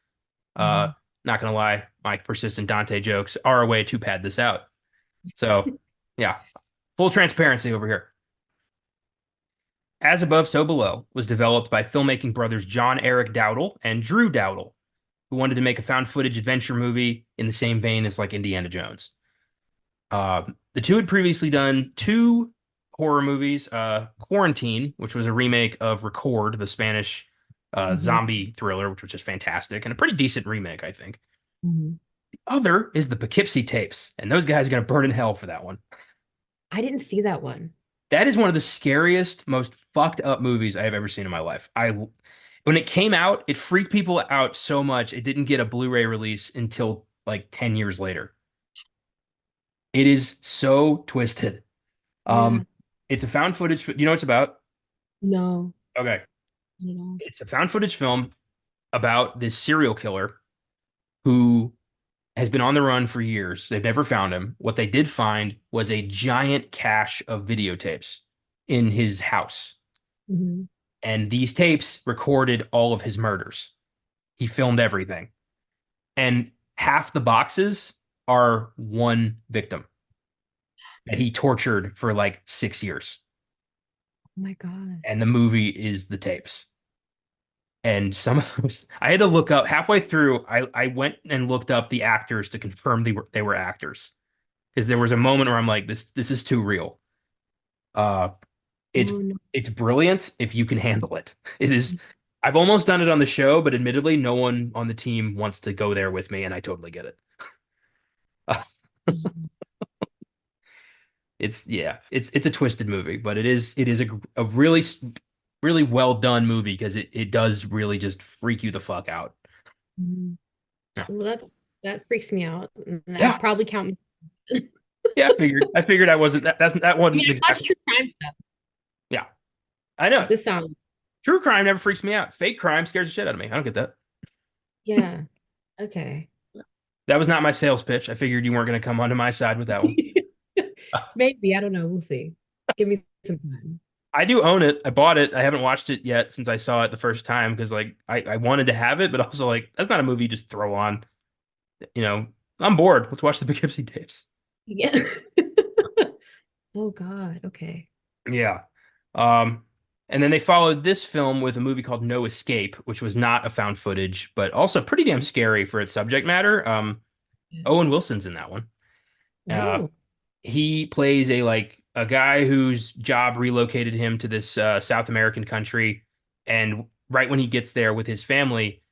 Uh, Mhm. Not gonna lie, my persistent Dante jokes are a way to pad this out. So yeah, full transparency over here. As Above, So Below was developed by filmmaking brothers John Eric Dowdle and Drew Dowdle, who wanted to make a found footage adventure movie in the same vein as like Indiana Jones. The two had previously done two horror movies, Quarantine, which was a remake of Record, the Spanish Mhm. zombie thriller, which was just fantastic and a pretty decent remake, I think. Mhm. The other is the Poughkeepsie tapes, and those guys are going to burn in hell for that one. I didn't see that one. That is one of the scariest, most fucked up movies I have ever seen in my life. When it came out, it freaked people out so much it didn't get a Blu-ray release until like 10 years later. It is so twisted. Yeah. Um, it's a found footage. You know what it's about? No. Okay. I don't know. It's a found footage film about this serial killer who has been on the run for years. They've never found him. What they did find was a giant cache of videotapes in his house. Mhm. And these tapes recorded all of his murders. He filmed everything. And half the boxes are one victim that he tortured for like 6 years. Oh my God. And the movie is the tapes. And some of those, I had to look up halfway through. I went and looked up the actors to confirm they were actors because there was a moment where I'm like, this is too real. Uh, it's Oh no. it's brilliant if you can handle it. It is. I've almost done it on the show, but admittedly, no one on the team wants to go there with me, and I totally get it. Mhm. It's a twisted movie, but it is a really well done movie because it does really just freak you the fuck out. Mhm. Yeah. Well, that freaks me out. And Yeah. I'd probably count. Yeah, I figured I wasn't that I mean, wasn't I watch exactly. true crime stuff. Yeah, I know. This sounds, True crime never freaks me out. Fake crime scares the shit out of me. I don't get that. yeah. Okay. That was not my sales pitch. I figured you weren't going to come onto my side with that one. Maybe. I don't know. We'll see. Give me some time. I do own it. I bought it. I haven't watched it yet since I saw it the first time because like I wanted to have it, but also like that's not a movie you just throw on. You know, I'm bored. Let's watch the Poughkeepsie tapes. Yeah. Oh God. Okay. Yeah. Um, and then they followed this film with a movie called No Escape, which was not a found footage, but also pretty damn scary for its subject matter. Yeah. Owen Wilson's in that one. Uh, Oh. he plays a guy whose job relocated him to this South American country, and right when he gets there with his family,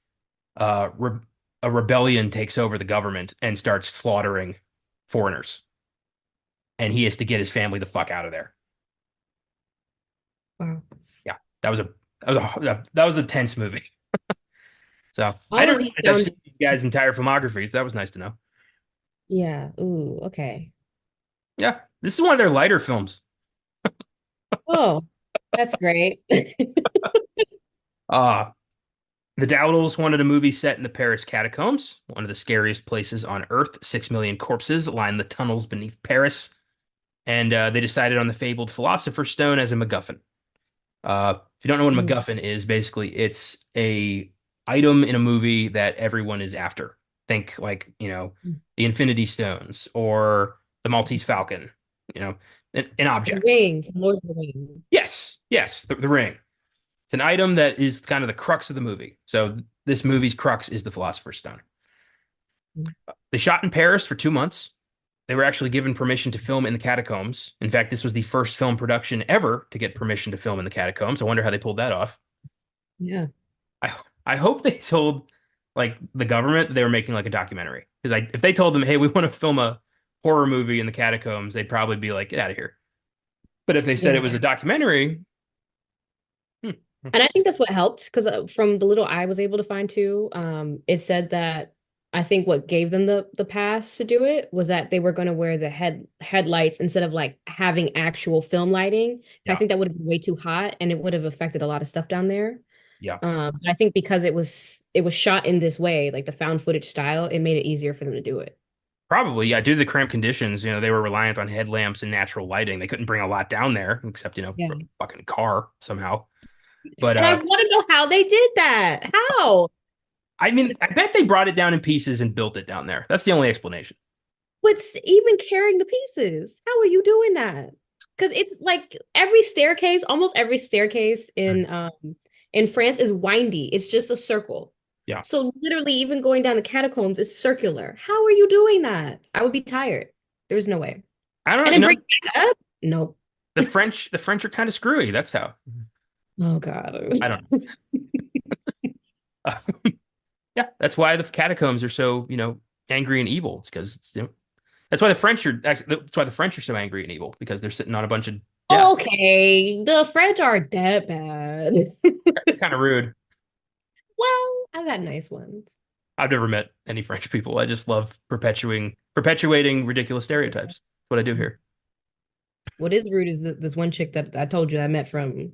a rebellion takes over the government and starts slaughtering foreigners, and he has to get his family the fuck out of there. Wow. Yeah, that was a that was a tense movie. So I All didn't of these realize I've sound, seen these guys' entire filmographies. That was nice to know. yeah. Ooh, okay. Yeah, this is one of their lighter films. Oh, that's great. Uh, the Dowdles wanted a movie set in the Paris catacombs, one of the scariest places on Earth. 6 million corpses line the tunnels beneath Paris, and they decided on the fabled Philosopher's Stone as a MacGuffin. If you don't know what a Mm, MacGuffin is, basically it's a item in a movie that everyone is after. Think like, mm, the Infinity Stones or the Maltese Falcon, you know, an The object. Ring from Lord of the Rings. Yes, yes, the ring. It's an item that is kind of the crux of the movie. So this movie's crux is the Philosopher's Stone. Mm, They shot in Paris for 2 months. They were actually given permission to film in the catacombs. In fact, this was the first film production ever to get permission to film in the catacombs. I wonder how they pulled that off. yeah. I I hope they told like the government that they were making like a documentary. Because if they told them, hey, we want to film a horror movie in the catacombs, they'd probably be like, get out of here. But if they said it Yeah. was a documentary, hmm, And I think that's what helped because from the little I was able to find too, it said that I think what gave them the pass to do it was that they were going to wear the headlights instead of like having actual film lighting. I yeah, think that would have been way too hot and it would have affected a lot of stuff down there. yeah. But I think because it was shot in this way, like the found footage style, it made it easier for them to do it. Probably, yeah. Due to the cramped conditions, they were reliant on headlamps and natural lighting. They couldn't bring a lot down there, except, Yeah. from a fucking car somehow. But And I want to know how they did that. How? I mean, I bet they brought it down in pieces and built it down there. That's the only explanation. What's even carrying the pieces? How are you doing that? Because it's like every staircase, almost every staircase Mm. in France is windy. It's just a circle. Yeah. So literally, even going down the catacombs is circular. How are you doing that? I would be tired. There's no way. I don't know, And then bring it back up? No. the French are kind of screwy. That's how. Oh God. I don't know. Yeah, that's why the catacombs are so, angry and evil. It's because that's why the French are so angry and evil because they're sitting on a bunch of desks. Okay, the French are that bad. They're kind of rude. Well, I've had nice ones. I've never met any French people. I just love perpetuating ridiculous stereotypes. That's what I do here. What is rude is this one chick that I told you I met from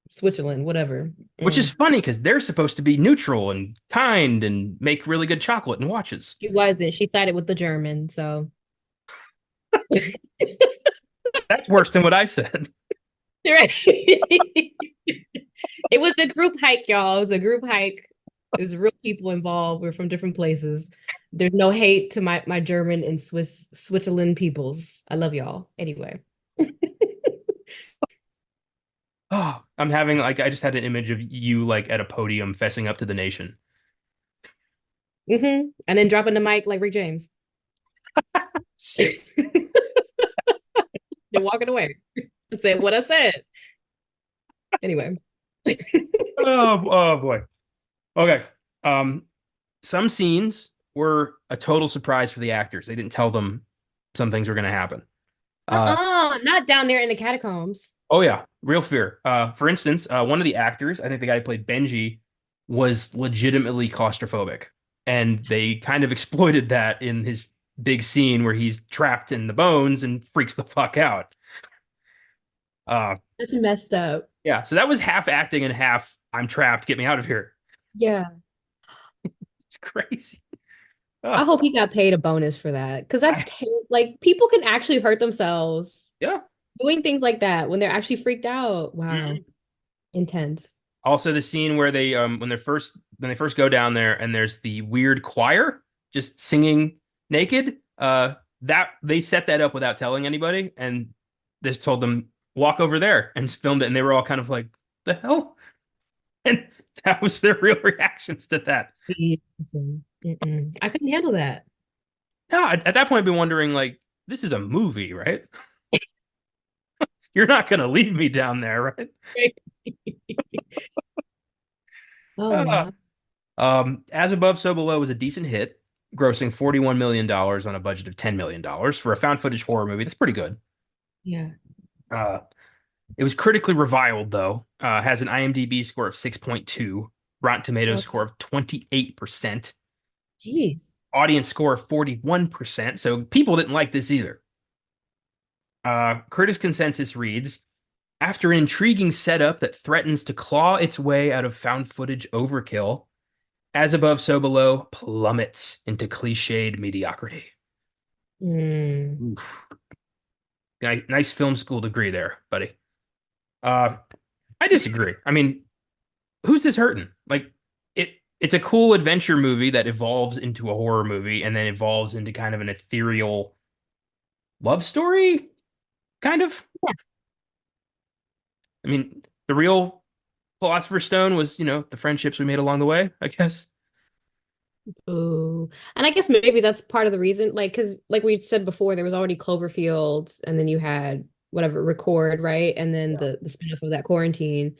Switzerland, whatever. Which is Mm. funny because they're supposed to be neutral and kind and make really good chocolate and watches. She wasn't. She sided with the German, so That's worse than what I said. you're right. It was a group hike, y'all. It was a group hike. There's real people involved. We're from different places. There's no hate to my German and Switzerland peoples. I love y'all. Anyway. Oh, I'm having like I just had an image of you like at a podium fessing up to the nation. And then dropping the mic like Rick James. You're walking away. I said what I said. Anyway. Oh boy. Okay. Um, some scenes were a total surprise for the actors. They didn't tell them some things were going to happen. Uh, Not down there in the catacombs. oh yeah, real fear. For instance, one of the actors, I think the guy who played Benji, was legitimately claustrophobic, and they kind of exploited that in his big scene where he's trapped in the bones and freaks the fuck out. Uh, That's messed up. yeah, so that was half acting and half I'm trapped, get me out of here. Yeah. It's crazy. I Uh, hope he got paid a bonus for that because that's I, like people can actually hurt themselves yeah. doing things like that when they're actually freaked out. Wow, Mhm. intense. Also, the scene where they when they first go down there and there's the weird choir just singing naked. That they set that up without telling anybody, and just told them walk over there and just filmed it, and they were all kind of like, the hell? And that was their real reactions to that. See, listen, I couldn't handle that. No, at that point, I'd be wondering like, this is a movie, right? You're not gonna leave me down there, right? Oh Uh, my. As Above, So Below was a decent hit, grossing $41 million on a budget of $10 million for a found footage horror movie. That's pretty good. Yeah. Uh, it was critically reviled, though. Has an IMDb score of 6.2, Rotten Tomatoes Oh, score of 28%, jeez. audience score of 41%. So people didn't like this either. Critics' consensus reads, after an intriguing setup that threatens to claw its way out of found footage overkill, As Above, So Below plummets into cliched mediocrity. Mm. Oof. Nice film school degree there, buddy. Uh, I disagree. I mean, who's this hurting? Like, it's a cool adventure movie that evolves into a horror movie and then evolves into kind of an ethereal love story, kind of. I mean, the real Philosopher's Stone was, the friendships we made along the way, I guess. Ooh. And I guess maybe that's part of the reason, like, because like we said before, there was already Cloverfield, and then you had whatever Record, right? And then Yeah. the spin-off of that Quarantine.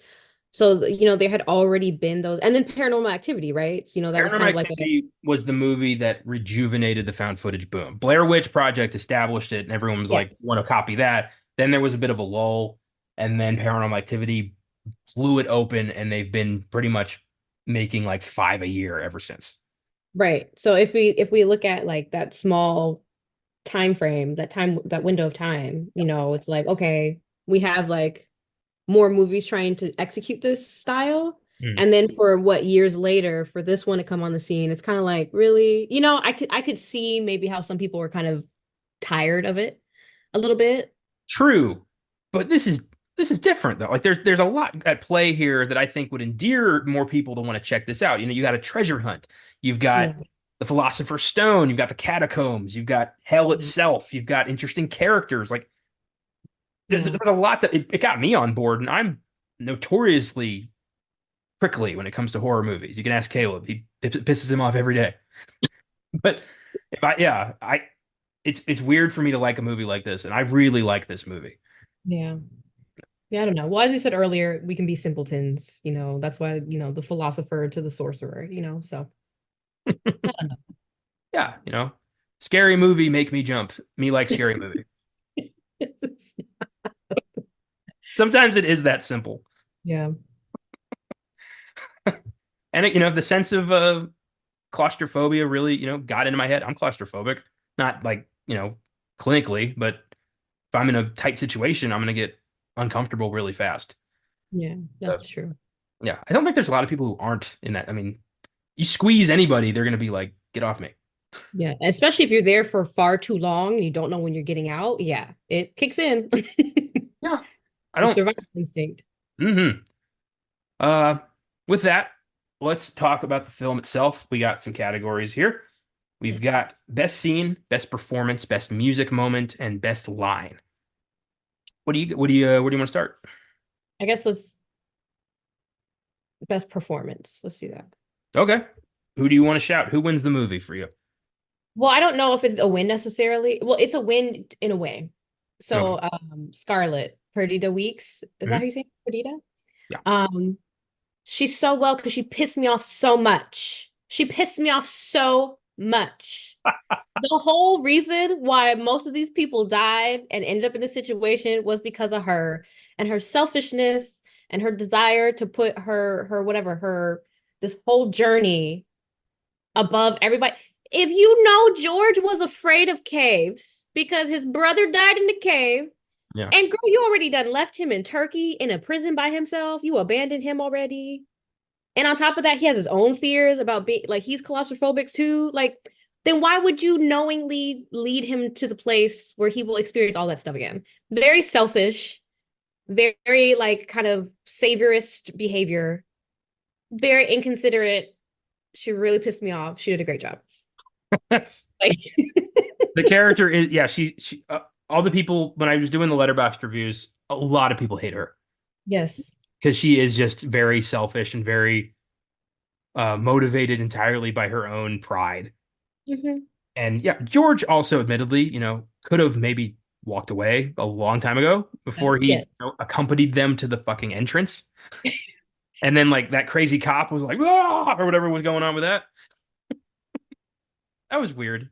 So, there had already been those, and then Paranormal Activity, right? So, that was Paranormal kind of like a, Activity was the movie that rejuvenated the found footage boom. Blair Witch Project established it, and everyone was like, yes, want to copy that. Then there was a bit of a lull, and then Paranormal Activity blew it open, and they've been pretty much making like five a year ever since. right. So if we look at like that small time frame, that window of time, it's like, okay, we have like more movies trying to execute this style. Mm. And then for what years later for this one to come on the scene, it's kind of like, really, I could see maybe how some people were kind of tired of it a little bit. True, but this is different though. Like there's a lot at play here that I think would endear more people to want to check this out. You got a treasure hunt, you've got Yeah. the Philosopher's Stone, you've got the catacombs, you've got hell itself, you've got interesting characters. Like there's Yeah. a lot that it got me on board, and I'm notoriously prickly when it comes to horror movies. You can ask Caleb; it pisses him off every day. But if I yeah, I it's weird for me to like a movie like this, and I really like this movie. Yeah. Yeah, I don't know. Well, as you said earlier, we can be simpletons, that's why, the philosopher to the sorcerer, so I don't Yeah, scary movie make me jump. Me like scary movie. know. Sometimes it is that simple. Yeah. And the sense of claustrophobia really, got into my head. I'm claustrophobic, not like, clinically, but if I'm in a tight situation, I'm gonna get uncomfortable really fast. Yeah, So, that's true. yeah, I don't think there's a lot of people who aren't in that. I mean, you squeeze anybody, they're gonna be like, get off me. Yeah, especially if you're there for far too long and you don't know when you're getting out. Yeah, it kicks in. Yeah, I The don't. survival instinct. hmm Uh, with that, let's talk about the film itself. We got some categories here. We've got Yes. best scene, best performance, best music moment, and best line. Where do you want to start? I guess let's best performance. Let's do that. Okay. Who do you want to shout? Who wins the movie for you? Well, I don't know if it's a win necessarily. Well, it's a win in a way. Okay. So, Scarlett, Perdita Weeks, is that how Mhm. you say it? Perdita? Yeah. Um, she's so well because she pissed me off so much. She pissed me off so much. The whole reason why most of these people died and ended up in this situation was because of her and her selfishness and her desire to put her whatever her this whole journey above everybody. If you know George was afraid of caves because his brother died in the cave, Yeah. and girl, you already done left him in Turkey in a prison by himself. You abandoned him already. And on top of that, he has his own fears about being like he's claustrophobic too. Like, then why would you knowingly lead him to the place where he will experience all that stuff again? Very selfish, very like kind of saviorist behavior, very inconsiderate. She really pissed me off. She did a great job. Like, The character is yeah, she all the people when I was doing the letterboxd reviews, a lot of people hate her yes. because she is just very selfish and very motivated entirely by her own pride. Hmm. And yeah, George also admittedly, could have maybe walked away a long time ago before he Yes. accompanied them to the fucking entrance. And then like that crazy cop was like, "Ah!" or whatever was going on with that. That was weird.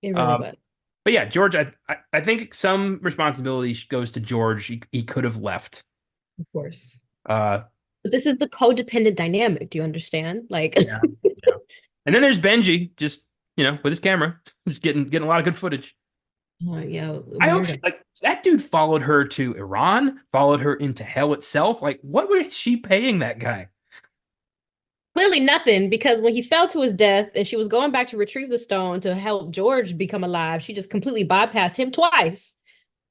It really Um, was, but yeah, George, I think some responsibility goes to George. He could have left. of course. Uh, But this is the codependent dynamic. Do you understand? Like, yeah, yeah. And then there's Benji, just with his camera, just getting a lot of good footage. yeah, I hope weird. like that dude followed her to Iran, followed her into hell itself. Like, what was she paying that guy? Clearly nothing, because when he fell to his death and she was going back to retrieve the stone to help George become alive, she just completely bypassed him twice.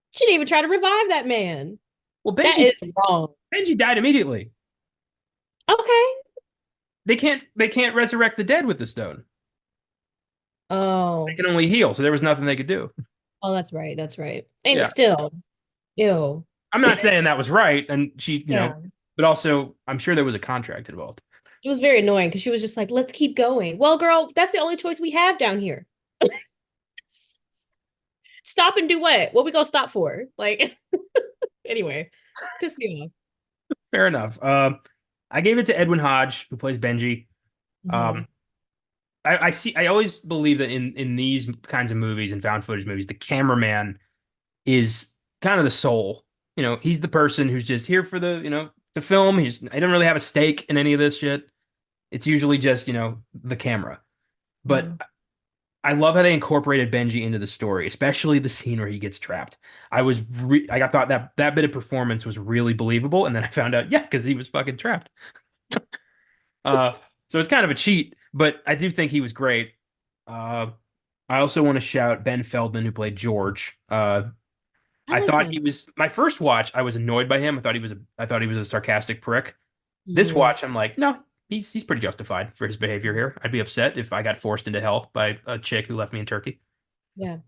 She didn't even try to revive that man. Well, That Benji is wrong. Benji died immediately. Okay. They can't resurrect the dead with the stone. They Oh, can only heal, so there was nothing they could do. oh, that's right. That's right. And Yeah. still, ew. I'm not saying that was right, and Yeah. but also I'm sure there was a contract involved. It was very annoying because she was just like, let's keep going. Well, girl, that's the only choice we have down here. Stop and do what? What we gonna stop for? Like, anyway, piss me off. Fair enough. I gave it to Edwin Hodge, who plays Benji. Mhm. Um, I always believe that in these kinds of movies and found footage movies, the cameraman is kind of the soul. He's the person who's just here for the film. I don't really have a stake in any of this shit. It's usually just, the camera. But Mhm. I love how they incorporated Benji into the story, especially the scene where he gets trapped. I thought that bit of performance was really believable, and then I found out, yeah, because he was fucking trapped. Uh, so it's kind of a cheat, but I do think he was great. Uh, I also want to shout Ben Feldman, who played George. I I like thought him. he was my first watch. I was annoyed by him. I thought he was a sarcastic prick. This Mhm. watch, I'm like, no, he's pretty justified for his behavior here. I'd be upset if I got forced into hell by a chick who left me in Turkey. Yeah.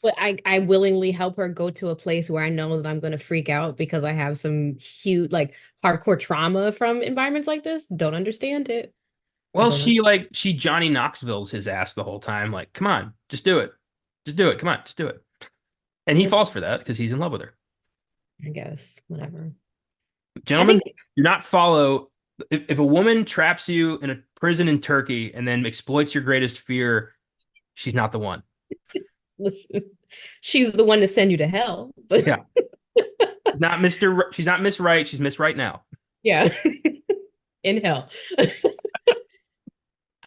But I willingly help her go to a place where I know that I'm going to freak out because I have some huge, like, hardcore trauma from environments like this. Don't understand it. I Well, don't understand. she Johnny Knoxville's his ass the whole time. Like, come on, just do it, just do it. Come on, just do it. And he falls for that because he's in love with her. I guess, whatever. I Gentlemen, think, do not follow. If a woman traps you in a prison in Turkey and then exploits your greatest fear, she's not the one. listen, she's the one to send you to hell. But Yeah, she's not Miss Right. She's Miss Right now. yeah, in hell.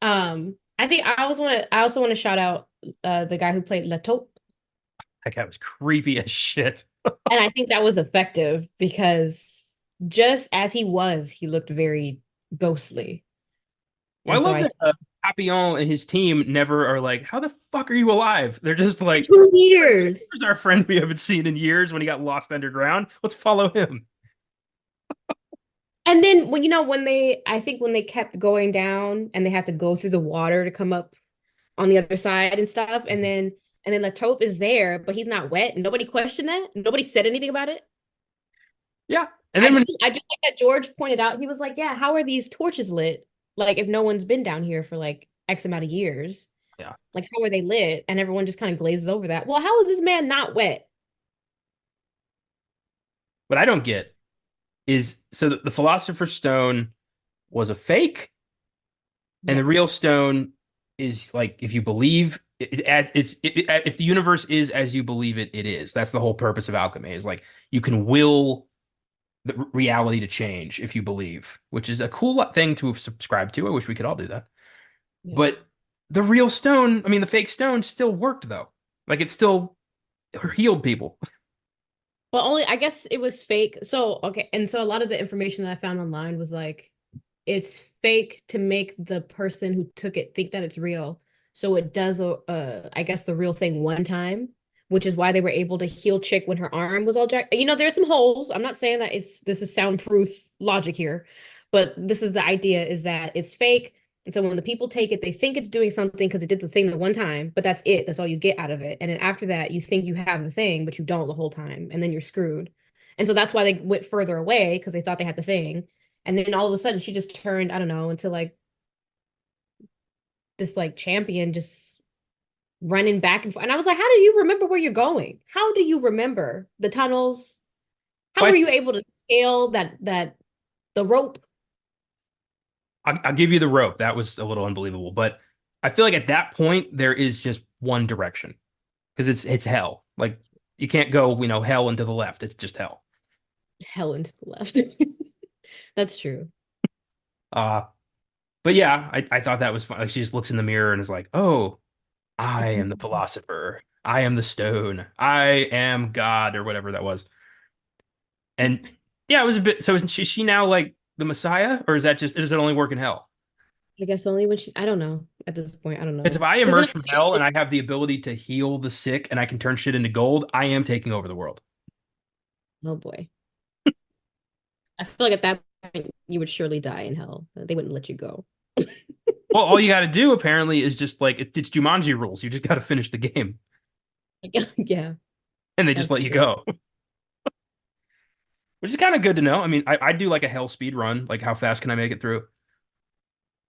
I think I also want to shout out the guy who played La Taupe. That guy was creepy as shit. And I think that was effective because just as he was, he looked very ghostly. Well, I And so love I that Papillon and his team never are like, "How the fuck are you alive?" They're just like, 2 years. "Here's our friend we haven't seen in years when he got lost underground. Let's follow him." And then when I think when they kept going down and they had to go through the water to come up on the other side and stuff, and then La Taupe is there, but he's not wet. And nobody questioned that. Nobody said anything about it. Yeah, and then when I do like that George pointed out, he was like, yeah, how are these torches lit? Like if no one's been down here for like X amount of years, yeah, like how are they lit? And everyone just kind of glazes over that. Well, how is this man not wet? what I don't get is so the Philosopher's Stone was a fake, and the real Yes. stone is like if you believe if the universe is as you believe it is. That's the whole purpose of alchemy. Is like you can will the reality to change if you believe, which is a cool thing to subscribe to. I wish we could all do that. Yeah. But the real stone, I mean, the fake stone still worked though. Like it still healed people. But only I guess it was fake. So okay, and so a lot of the information that I found online was like it's fake to make the person who took it think that it's real. So it does I guess the real thing one time, which is why they were able to heal chick when her arm was all jacked. There's some holes. I'm not saying that this is soundproof logic here, but this is the idea is that it's fake. And so when the people take it, they think it's doing something because it did the thing the one time, but that's it. That's all you get out of it. And then after that, you think you have the thing, but you don't the whole time. And then you're screwed. And so that's why they went further away because they thought they had the thing. And then all of a sudden she just turned, I don't know, into like this like champion just running back and forth. And I was like, how do you remember where you're going? How do you remember the tunnels? How Well, were you able to scale that The rope. I'll give you the rope. That was a little unbelievable, but I feel like at that point there is just one direction because it's hell. Like you can't go, hell into the left. It's just hell. Hell into the left. That's true. Uh, but yeah, I thought that was fun. Like she just looks in the mirror and is like, "Oh, I It's am the philosopher. I am the stone. I am God," or whatever that was. And yeah, it was a bit. So is she now like the Messiah, or is that just does it only work in hell? I guess only when she's, I don't know at this point. I don't Because if know. I Because then, emerge from hell and I have the ability to heal the sick and I can turn shit into gold, I am taking over the world. oh boy. I feel like at that point you would surely die in hell. They wouldn't let you go. Well, all you got to do apparently is just like it's Jumanji rules. You just got to finish the game, Yeah, and they just that's let you true. go, which is kind of good to know. I mean, I do like a hell speed run. Like, how fast can I make it through?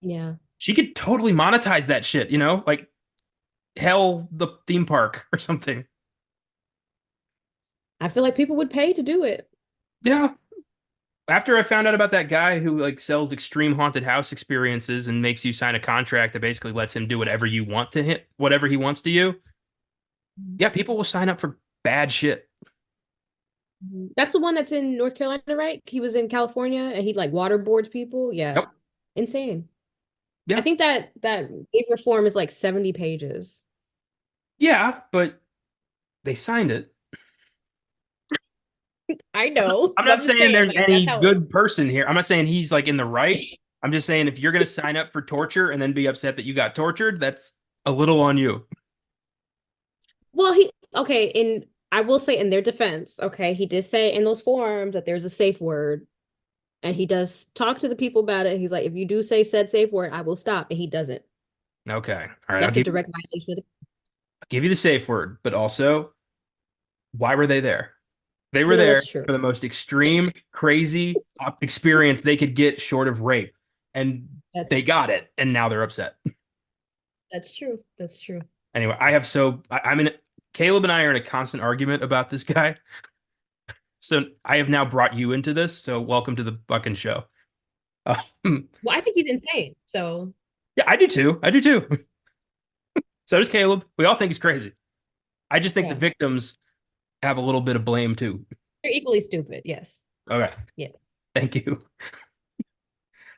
Yeah. She could totally monetize that shit, like hell the theme park or something. I feel like people would pay to do it. Yeah. After I found out about that guy who like sells extreme haunted house experiences and makes you sign a contract that basically lets him do whatever you want to hit, whatever he wants to you. Yeah, people will sign up for bad shit. That's the one that's in North Carolina, right? He was in California and he like waterboards people. Yeah. Yep. Insane. I Yeah. think that waiver form is like 70 pages. Yeah, but they signed it. I know, I'm but not I'm just saying saying, there's like, that's any how it good person here. I'm not saying he's like in the right. I'm just saying if you're going to sign up for torture and then be upset that you got tortured, that's a little on you. well, okay, in I will say in their defense, okay, he did say in those forums that there's a safe word, and he does talk to the people about it. He's like, if you do say said safe word, I will stop, and he doesn't. Okay. All right. I'll That's a give you direct violation of the. I'll give you the safe word, but also why were they there? They were Yeah, there that's true. for the most extreme, crazy experience they could get short of rape. And That they got it. And now they're upset. that's true. That's true. Anyway, I'm in, Caleb and I are in a constant argument about this guy. So I have now brought you into this. So welcome to the fucking show. Well, I think he's insane. So Yeah, I do too. I do too. So does Caleb. We all think he's crazy. I just think the yeah, victims have a little bit of blame too. they're equally stupid. Yes. Okay. Yeah. Thank you.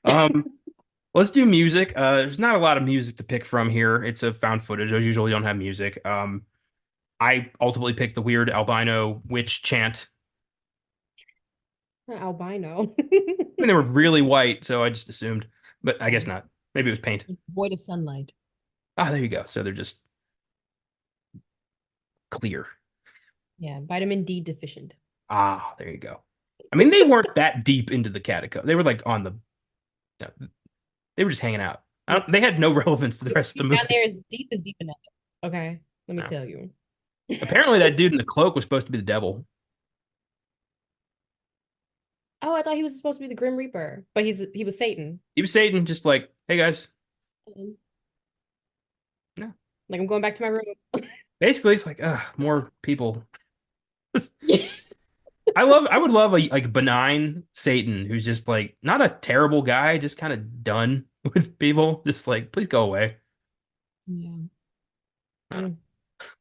Um, let's do music. There's not a lot of music to pick from here. It's a found footage. I usually don't have music. I ultimately picked the weird albino witch chant. Albino. I mean, they were really white, so I just assumed, but I Yeah. guess not. Maybe it was paint. Void of sunlight. Ah, there you go. So they're just clear. Yeah, vitamin D deficient. Ah, there you go. I mean, they weren't that deep into the catacomb. They were like on the, you know, they were just hanging out. Yeah. They had no relevance to the rest of the Down movie. there is deep enough. Okay, let me No. tell you. Apparently, that dude in the cloak was supposed to be the devil. Oh, I thought he was supposed to be the Grim Reaper, but he was Satan. He was Satan, just like, hey guys. Mhm. No. Like I'm going back to my room. Basically, it's like, more people. I would love a like benign Satan who's just like not a terrible guy, just kind of done with people. Just like, please go away. Yeah. Mm.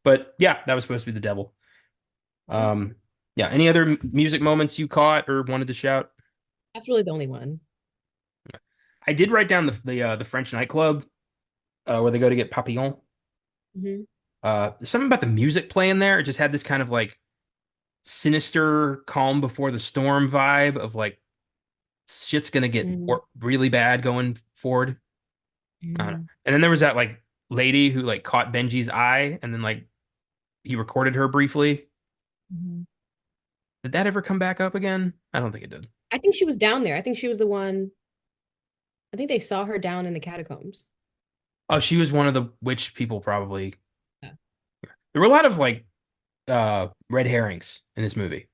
But yeah, that was supposed to be the devil. Well, Um, yeah. Any other music moments you caught or wanted to shout? that's really the only one. I did write down the French nightclub where they go to get Papillon. Hmm. There's something about the music playing there. It just had this kind of like sinister, calm before the storm vibe of like shit's gonna get Hmm. really bad going forward. I don't know. Hmm. And then there was that like lady who like caught Benji's eye and then like he recorded her briefly. Hmm. Did that ever come back up again? I don't think it did. I think she was down there. I think she was the one. I think they saw her down in the catacombs. Oh, she was one of the witch people probably. Yeah. There were a lot of like red herrings in this movie.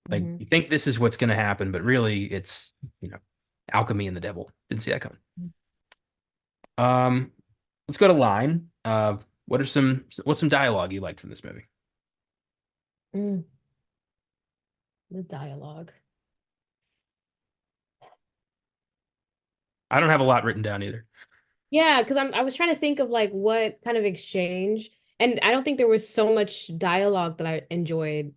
Like Hmm. you think this is what's gonna happen, but really it's, alchemy and the devil. Didn't see that coming. Um, let's go to line. What's some dialogue you liked from this movie? Mm. The dialogue. I don't have a lot written down either. Yeah, because I was trying to think of like what kind of exchange, and I don't think there was so much dialogue that I enjoyed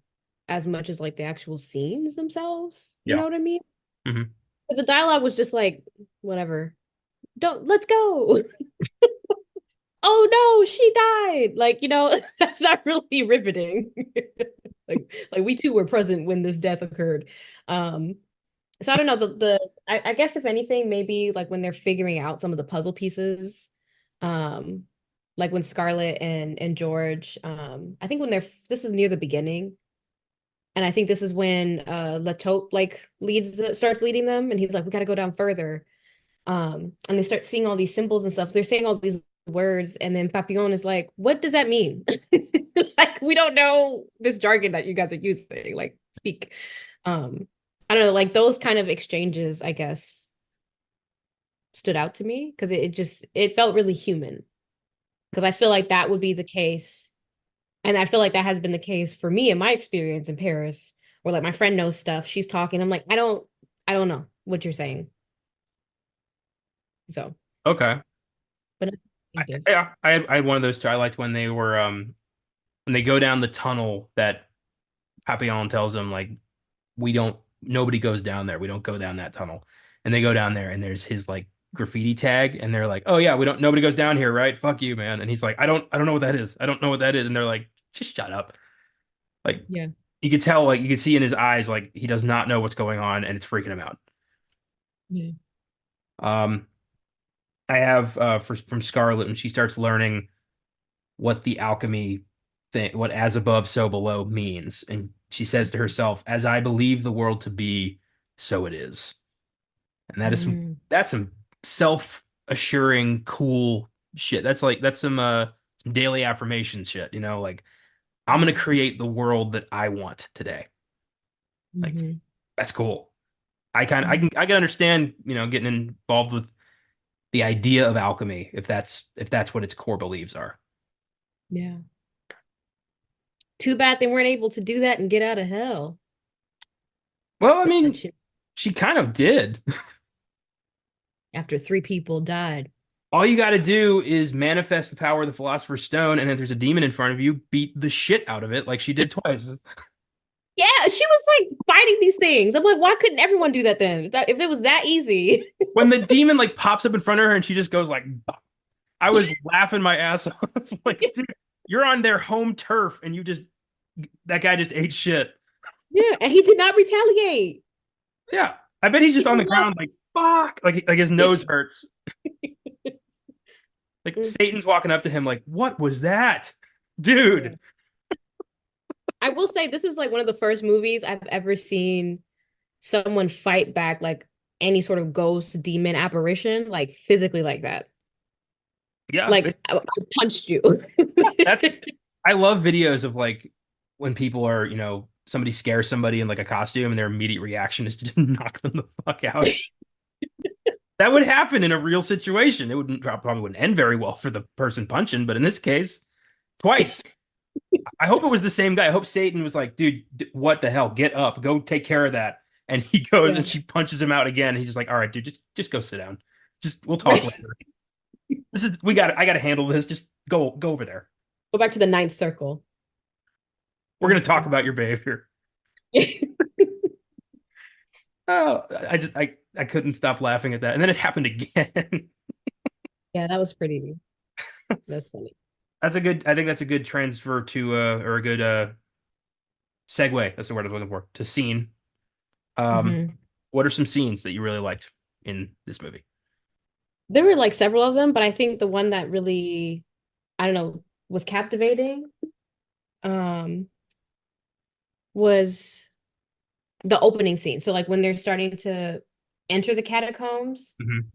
as much as like the actual scenes themselves. You Yeah. know what I mean? Hmm. Because the dialogue was just like, whatever. Don't let's go. Oh no, she died. Like, that's not really riveting. Like we too were present when this death occurred. Um, so I don't know, I guess if anything, maybe like when they're figuring out some of the puzzle pieces, um, like when Scarlett and George, I think when this is near the beginning, and I think this is when Latote like starts leading them, and he's like, we gotta go down further. And they start seeing all these symbols and stuff. They're saying all these words, and then Papillon is like, "What does that mean?" Like, we don't know this jargon that you guys are using. Like, speak. I don't know, like those kind of exchanges, I guess, stood out to me because it felt really human. Because I feel like that would be the case, and I feel like that has been the case for me in my experience in Paris, where like my friend knows stuff, she's talking, I'm like, I don't know what you're saying. So, Okay. but distinctive. Yeah, I had one of those too. I liked when they were when they go down the tunnel that Papillon tells them like we don't nobody goes down there. We don't go down that tunnel. And they go down there and there's his like graffiti tag and they're like, "Oh yeah, we don't nobody goes down here, right? Fuck you, man." And he's like, I don't know what that is. I don't know what that is." And they're like, "Just shut up." Like Yeah. you could tell like you could see in his eyes like he does not know what's going on and it's freaking him out. Yeah. Um I have from Scarlet when she starts learning what the alchemy thing, what as above, so below means. And she says to herself, as I believe the world to be, so it is. And Mm, that's some self-assuring, cool shit. That's some daily affirmation shit, like I'm gonna yeah. create the world that I want today. Like Hmm. that's cool. I can understand, getting involved with the idea of alchemy if that's what its core beliefs are. Yeah. Too bad they weren't able to do that and get out of hell. Well, I But mean, she kind of did. after three people died. All you got to do is manifest the power of the Philosopher's Stone, and if there's a demon in front of you, beat the shit out of it like she did twice. Yeah, she was like fighting these things. I'm like, why couldn't everyone do that then? If it was that easy. When the demon like pops up in front of her and she just goes like, I was laughing my ass off. Like, dude, you're on their home turf, and that guy just ate shit. Yeah, and he did not retaliate. Yeah, I bet he's He just on the loved ground like fuck, like his nose hurts. Like it. Satan's walking up to him like, what was that, Yeah. dude? I will say this is like one of the first movies I've ever seen someone fight back like any sort of ghost demon apparition, like physically like that. Yeah, Like I punched you. that's I love videos of like when people are, somebody scares somebody in like a costume and their immediate reaction is to knock them the fuck out. That would happen in a real situation. It wouldn't probably wouldn't end very well for the person punching, but in this case, twice. I hope it was the same guy. I hope Satan was like, dude, what the hell? Get up, go take care of that. And he goes Yeah. and she punches him out again. He's just like, all right, dude, just go sit down. Just we'll talk later. I gotta handle this. Just go over there. Go back to the ninth circle. We're gonna talk about your behavior. Oh, I couldn't stop laughing at that. And then it happened again. Yeah, that was pretty. That's funny. I think that's a good transfer to or a good segue. That's the word I was looking for. To scene. Um, Hmm. what are some scenes that you really liked in this movie? There were like several of them, but I think the one that really, I don't know, was captivating, um, was the opening scene. So like when they're starting to enter the catacombs, Mhm.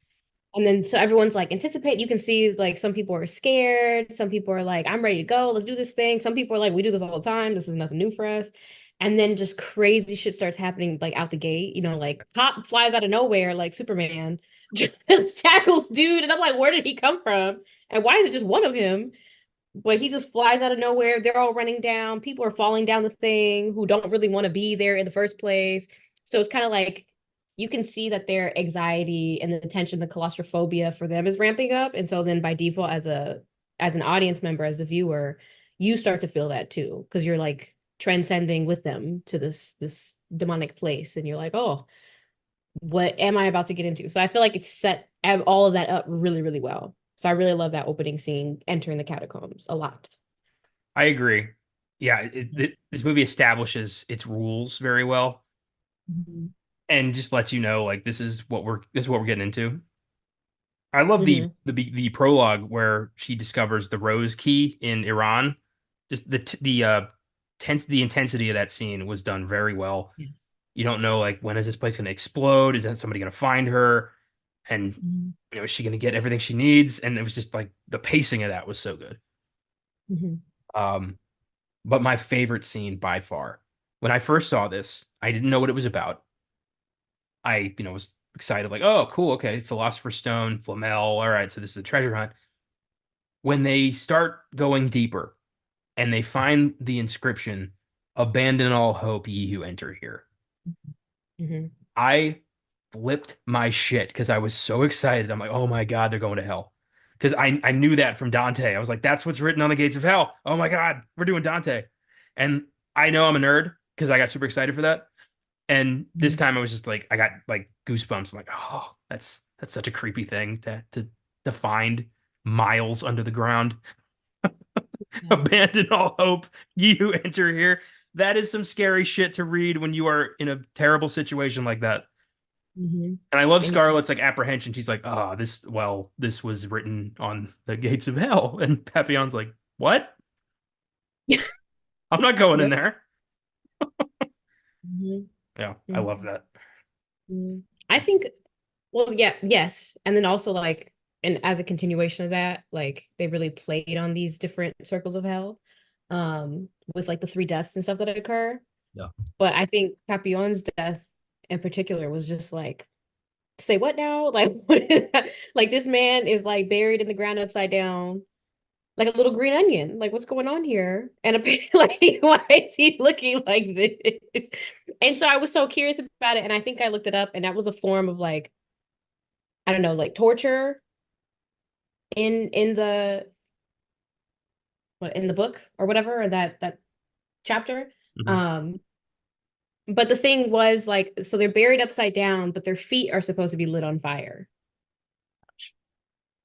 and then so everyone's like anticipate. You can see like some people are scared, some people are like, I'm ready to go, let's do this thing. Some people are like, we do this all the time. This is nothing new for us. And then just crazy shit starts happening like out the gate, like Pop flies out of nowhere like Superman, just tackles dude. And I'm like, where did he come from? And why is it just one of him? But he just flies out of nowhere. They're all running down. People are falling down the thing who don't really want to be there in the first place. So it's kind of like you can see that their anxiety and the tension, the claustrophobia for them is ramping up. And so then by default, as an audience member, as a viewer, you start to feel that too, because you're like transcending with them to this demonic place. And you're like, oh, what am I about to get into? So I feel like it's set all of that up really, really well. So I really love that opening scene entering the catacombs a lot. I agree. Yeah, this movie establishes its rules very well Mhm. and just lets you know like this is what we're getting into. I love Hmm. the prologue where she discovers the rose key in Iran. Just the intensity of that scene was done very well. Yes. You don't know like when is this place going to explode? Is that somebody going to find her? And Hmm. is she going to get everything she needs? And it was just like the pacing of that was so good. Hmm. Um, but my favorite scene by far, when I first saw this, I didn't know what it was about. I, was excited, like, oh, cool, okay, Philosopher's Stone, Flamel, all right, so this is a treasure hunt. When they start going deeper and they find the inscription, "Abandon all hope, ye who enter here," Hmm. I flipped my shit because I was so excited. I'm like, oh my God, they're going to hell. Because I knew that from Dante. I was like, that's what's written on the gates of hell. Oh my God, we're doing Dante. And I know I'm a nerd because I got super excited for that. And this time I was just like, I got like goosebumps. I'm like, oh, that's such a creepy thing to find miles under the ground. Yeah. Abandon all hope, ye who enter here. That is some scary shit to read when you are in a terrible situation like that. Hmm. And I love And Scarlett's like apprehension. She's like, "Oh, this was written on the gates of hell." And Papillon's like, "What? yeah. I'm not going in Yep. there." Hmm. Yeah, I love Hmm. that. I think, well, yeah, yes. And then also like, and as a continuation of that, like they really played on these different circles of hell, with like the three deaths and stuff that occur. Yeah. But I think Papillon's death in particular was just like, say what now? Like, what is that? Like this man is like buried in the ground upside down, like a little green onion. Like, what's going on here? And like, why is he looking like this? And so I was so curious about it, and I think I looked it up, and that was a form of like, I don't know, like torture in the what in the book or whatever, or that chapter. Mhm. Um, but the thing was like, so they're buried upside down, but their feet are supposed to be lit on fire.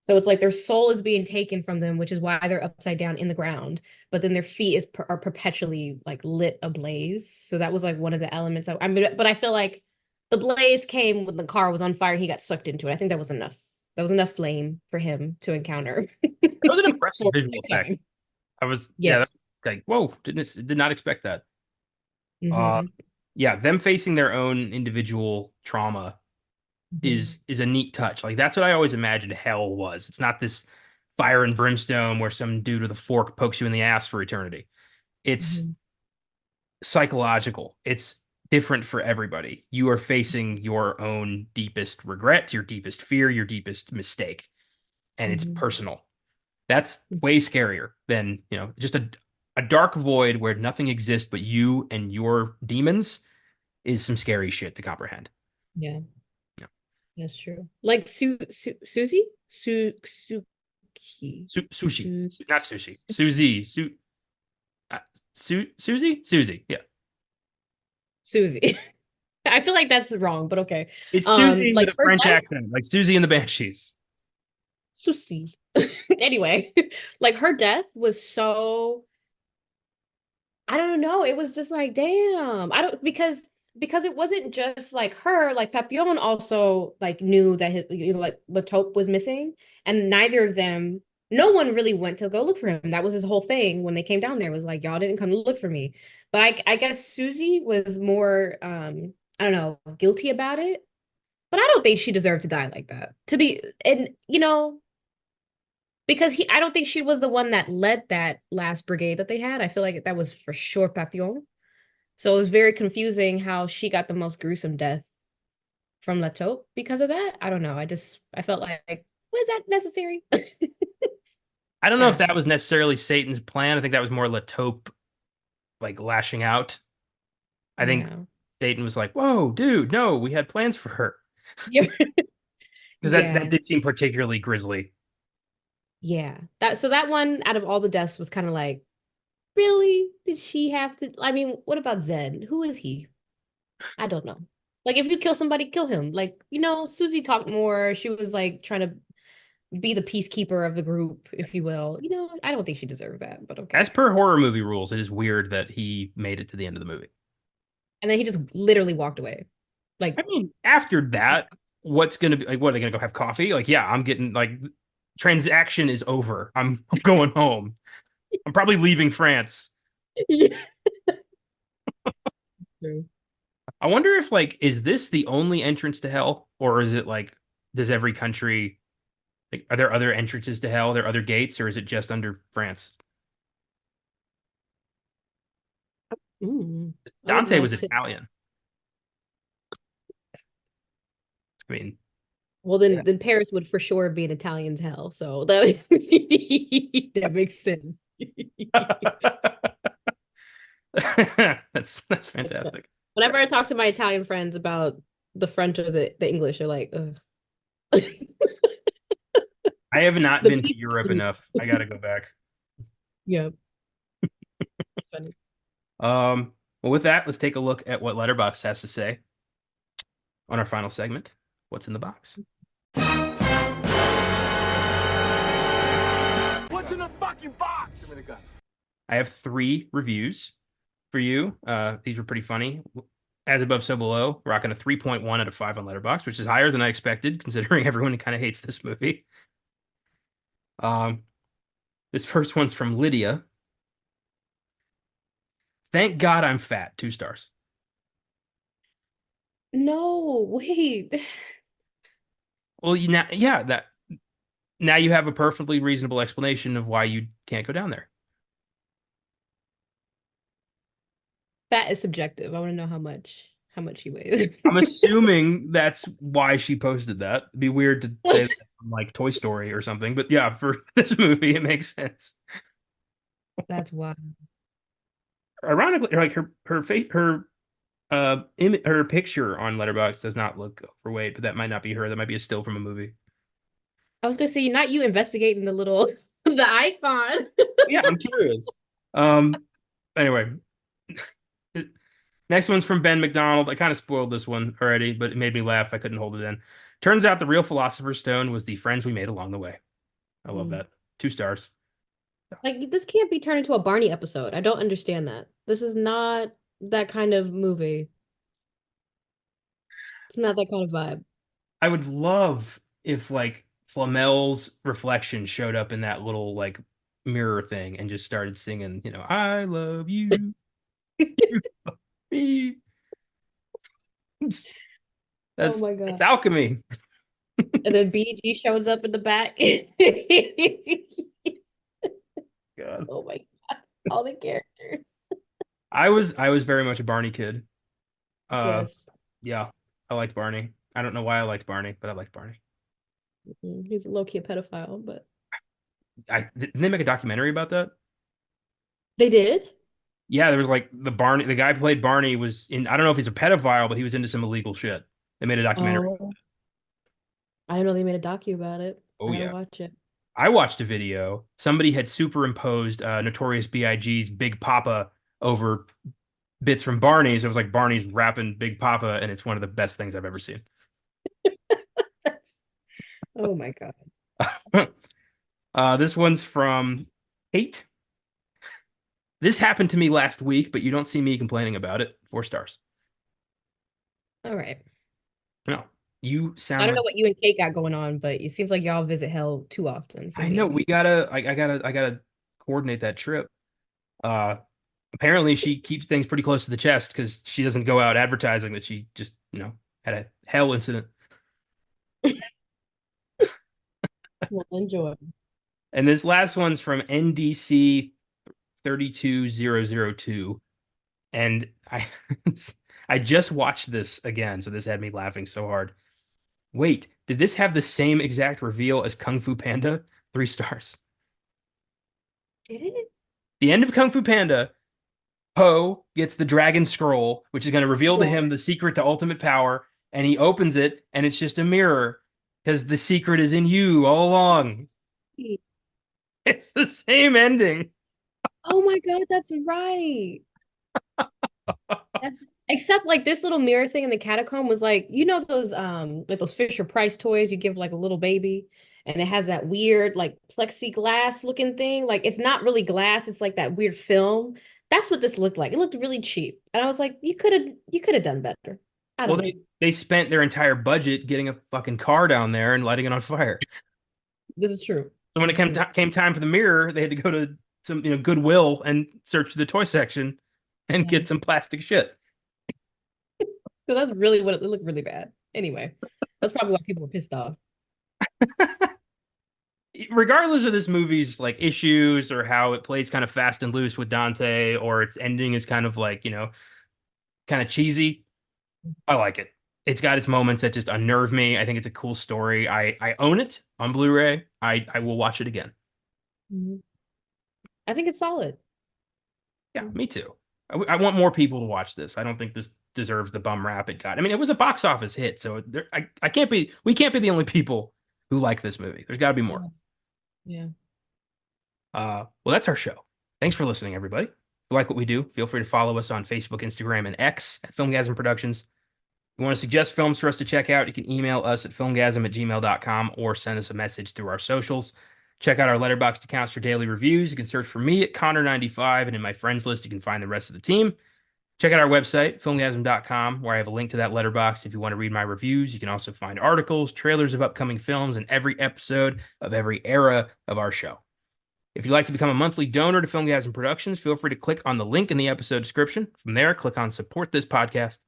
So it's like their soul is being taken from them, which is why they're upside down in the ground. But then their feet are perpetually like lit ablaze. So that was like one of the elements. I mean, but I feel like the blaze came when the car was on fire and he got sucked into it. I think that was enough. That was enough flame for him to encounter. That was an impressive For visual the effect. time. Yeah, Yes. like, whoa, did not expect that. Uh, Hmm. yeah, them facing their own individual trauma Hmm. is a neat touch. Like that's what I always imagined hell was. It's not this fire and brimstone where some dude with a fork pokes you in the ass for eternity. It's Hmm. psychological. It's different for everybody. You are facing your own deepest regret, your deepest fear, your deepest mistake, and it's Hmm. personal. That's way scarier than, just a dark void where nothing exists but you and your demons is some scary shit to comprehend. Yeah, Yeah. that's true. Like Susie? Suki. Sushi, Su not sushi. Susie, uh, Susie. Yeah, Susie. I feel like that's wrong, but okay. it's Susie with Like a her French death, accent, like Susie and the Banshees. Susie. Anyway, like her death was so, I don't know. It was just like, damn. I don't because it wasn't just like her, like Papillon also like knew that his like La Taupe was missing, and neither of them, no one really went to go look for him. That was his whole thing when they came down there, was like, y'all didn't come to look for me. But I guess Susie was more I don't know, guilty about it. But I don't think she deserved to die like that. To be, and because I don't think she was the one that led that last brigade that they had. I feel like that was for sure Papillon. So it was very confusing how she got the most gruesome death from La Taupe because of that. I don't know. I felt like, was that necessary? I don't know if Yeah. that was necessarily Satan's plan. I think that was more Latope like lashing out. I think Yeah. date and was like, "Whoa, dude, no, we had plans for her." Yeah. Because that Yeah. did seem particularly grisly. Yeah. That one out of all the deaths was kind of like, really? Did she have to? I mean, what about Zed? Who is he? I don't know. Like, if you kill somebody, kill him. Like, Susie talked more. She was like trying to be the peacekeeper of the group, if you will. I don't think she deserved that, but As okay. per horror movie rules, it is weird that he made it to the end of the movie. And then he just literally walked away. I Like, mean, after that, what's gonna be like? What are they gonna go have coffee? Like, yeah, I'm getting like transaction is over. I'm going home. I'm probably leaving France. yeah. True. I wonder if like is this the only entrance to hell, or is it like does every country like are there other entrances to hell? Are there other gates, or is it just under France? I would Dante was like to. Italian. I mean, Well, yeah. then Paris would for sure be an Italian's hell. So that that makes sense. That's fantastic. Whenever I talk to my Italian friends about the French or the English, they're like, ugh. I have not The been to beach. Europe enough. I gotta go back. Yeah, it's funny. Well, with that, let's take a look at what Letterboxd has to say on our final segment. What's in the box? What's in the fucking box? Give me the gun. I have three reviews for you. These were pretty funny. As above, so below. Rocking a 3.1 out of 5 on Letterboxd, which is higher than I expected, considering everyone kind of hates this movie. Um, this first one's from Lydia. Thank God I'm fat. 2 stars. No, wait. Well, yeah, that now you have a perfectly reasonable explanation of why you can't go down there. Fat is subjective. I want to know how much he weighs. I'm assuming that's why she posted that. It'd be weird to say that from like Toy Story or something, but yeah, for this movie, it makes sense. That's wild. Ironically, like her face, her picture on Letterboxd does not look overweight, but that might not be her. That might be a still from a movie. I was gonna say, not you investigating the little the icon. Yeah, I'm curious. Um, anyway, next one's from Ben McDonald. I kind of spoiled this one already, but it made me laugh. I couldn't hold it in. Turns out the real Philosopher's Stone was the friends we made along the way. I love Mm. that. 2 stars. Like, this can't be turned into a Barney episode. I don't understand that. This is not that kind of movie. It's not that kind of vibe. I would love if like Flamel's reflection showed up in that little like mirror thing and just started singing, I love you, you love me. Oh That's my it's God. alchemy. And then BG shows up in the back. God. Oh my God. All the characters. I was very much a Barney kid. Uh Yes. yeah, I liked Barney. I don't know why I liked Barney, but I liked Barney. He's a low-key a pedophile, but Didn't they make a documentary about that? they did? Yeah, there was like the guy who played Barney was in, I don't know if he's a pedophile, but he was into some illegal shit. They made a documentary. Oh, I didn't know they made a docu about it. Oh I gotta yeah. watch it. I watched a video. Somebody had superimposed Notorious B.I.G.'s Big Papa over bits from Barney's. It was like Barney's rapping Big Papa, and it's one of the best things I've ever seen. Oh my God. This one's from Kate. This happened to me last week, but you don't see me complaining about it. 4 stars. All right. No, you So I sound don't like know what you and Kate got going on, but it seems like y'all visit hell too often for I know me. we gotta. I gotta coordinate that trip. Uh, apparently she keeps things pretty close to the chest because she doesn't go out advertising that she just had a hell incident. Well, enjoy. And this last one's from NDC 32002. And I I just watched this again, so this had me laughing so hard. Wait, did this have the same exact reveal as Kung Fu Panda? 3 stars. Did it? The end of Kung Fu Panda, Poe gets the dragon scroll, which is going to reveal to Yeah. him the secret to ultimate power, and he opens it, and it's just a mirror because the secret is in you all along. It's the same ending. Oh my God, that's right. That's except like this little mirror thing in the catacomb was like, you know those like those Fisher Price toys you give like a little baby and it has that weird like plexiglass looking thing. Like it's not really glass, it's like that weird film. That's what this looked like. It looked really cheap. And I was like, you could have done better. I Well, don't know. they spent their entire budget getting a fucking car down there and lighting it on fire. This is true. So when This it is came, true. came time for the mirror, they had to go to some, Goodwill and search the toy section and Yeah. get some plastic shit. So that's really what it looked really bad. Anyway, that's probably why people were pissed off. Regardless of this movie's like issues or how it plays kind of fast and loose with Dante or its ending is kind of like, kind of cheesy, I like it. It's got its moments that just unnerve me. I think it's a cool story. I own it on Blu-ray. I will watch it again. Mhm. I think it's solid. Yeah, me too. I want more people to watch this. I don't think this deserves the bum rap it got. I mean, it was a box office hit, so I can't be we can't be the only people who like this movie. There's got to be more. Yeah. Well, that's our show. Thanks for listening, everybody. If you like what we do, feel free to follow us on Facebook, Instagram, and X at Filmgazm Productions. If you want to suggest films for us to check out, you can email us at filmgazm@gmail.com or send us a message through our socials. Check out our Letterboxd accounts for daily reviews. You can search for me at Connor95, and in my friends list, you can find the rest of the team. Check out our website, filmgazm.com, where I have a link to that letterbox if you want to read my reviews. You can also find articles, trailers of upcoming films, and every episode of every era of our show. If you'd like to become a monthly donor to Filmgazm Productions, feel free to click on the link in the episode description. From there, click on Support This Podcast.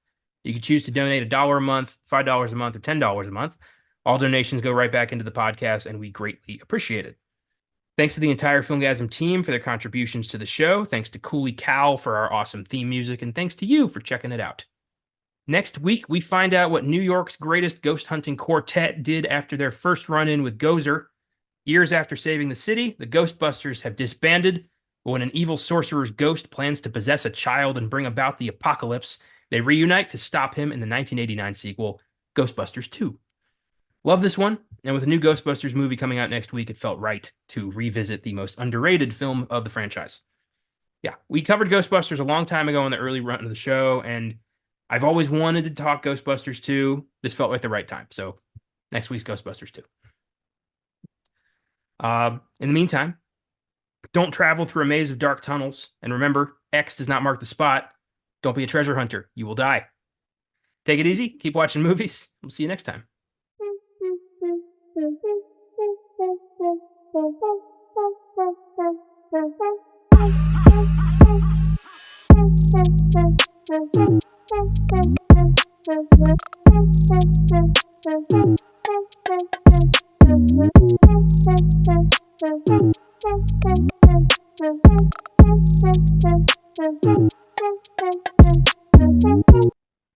You can choose to donate $1 a month, $5 a month, or $10 a month. All donations go right back into the podcast, and we greatly appreciate it. Thanks to the entire Filmgazm team for their contributions to the show. Thanks to Cooley Cal for our awesome theme music, and thanks to you for checking it out. Next week, we find out what New York's greatest ghost hunting quartet did after their first run-in with Gozer. Years after saving the city, the Ghostbusters have disbanded, but when an evil sorcerer's ghost plans to possess a child and bring about the apocalypse, they reunite to stop him in the 1989 sequel, Ghostbusters 2. Love this one, and with a new Ghostbusters movie coming out next week, it felt right to revisit the most underrated film of the franchise. Yeah, we covered Ghostbusters a long time ago in the early run of the show, and I've always wanted to talk Ghostbusters 2. This felt like the right time, so next week's Ghostbusters 2. In the meantime, don't travel through a maze of dark tunnels. And remember, X does not mark the spot. Don't be a treasure hunter. You will die. Take it easy. Keep watching movies. We'll see you next time.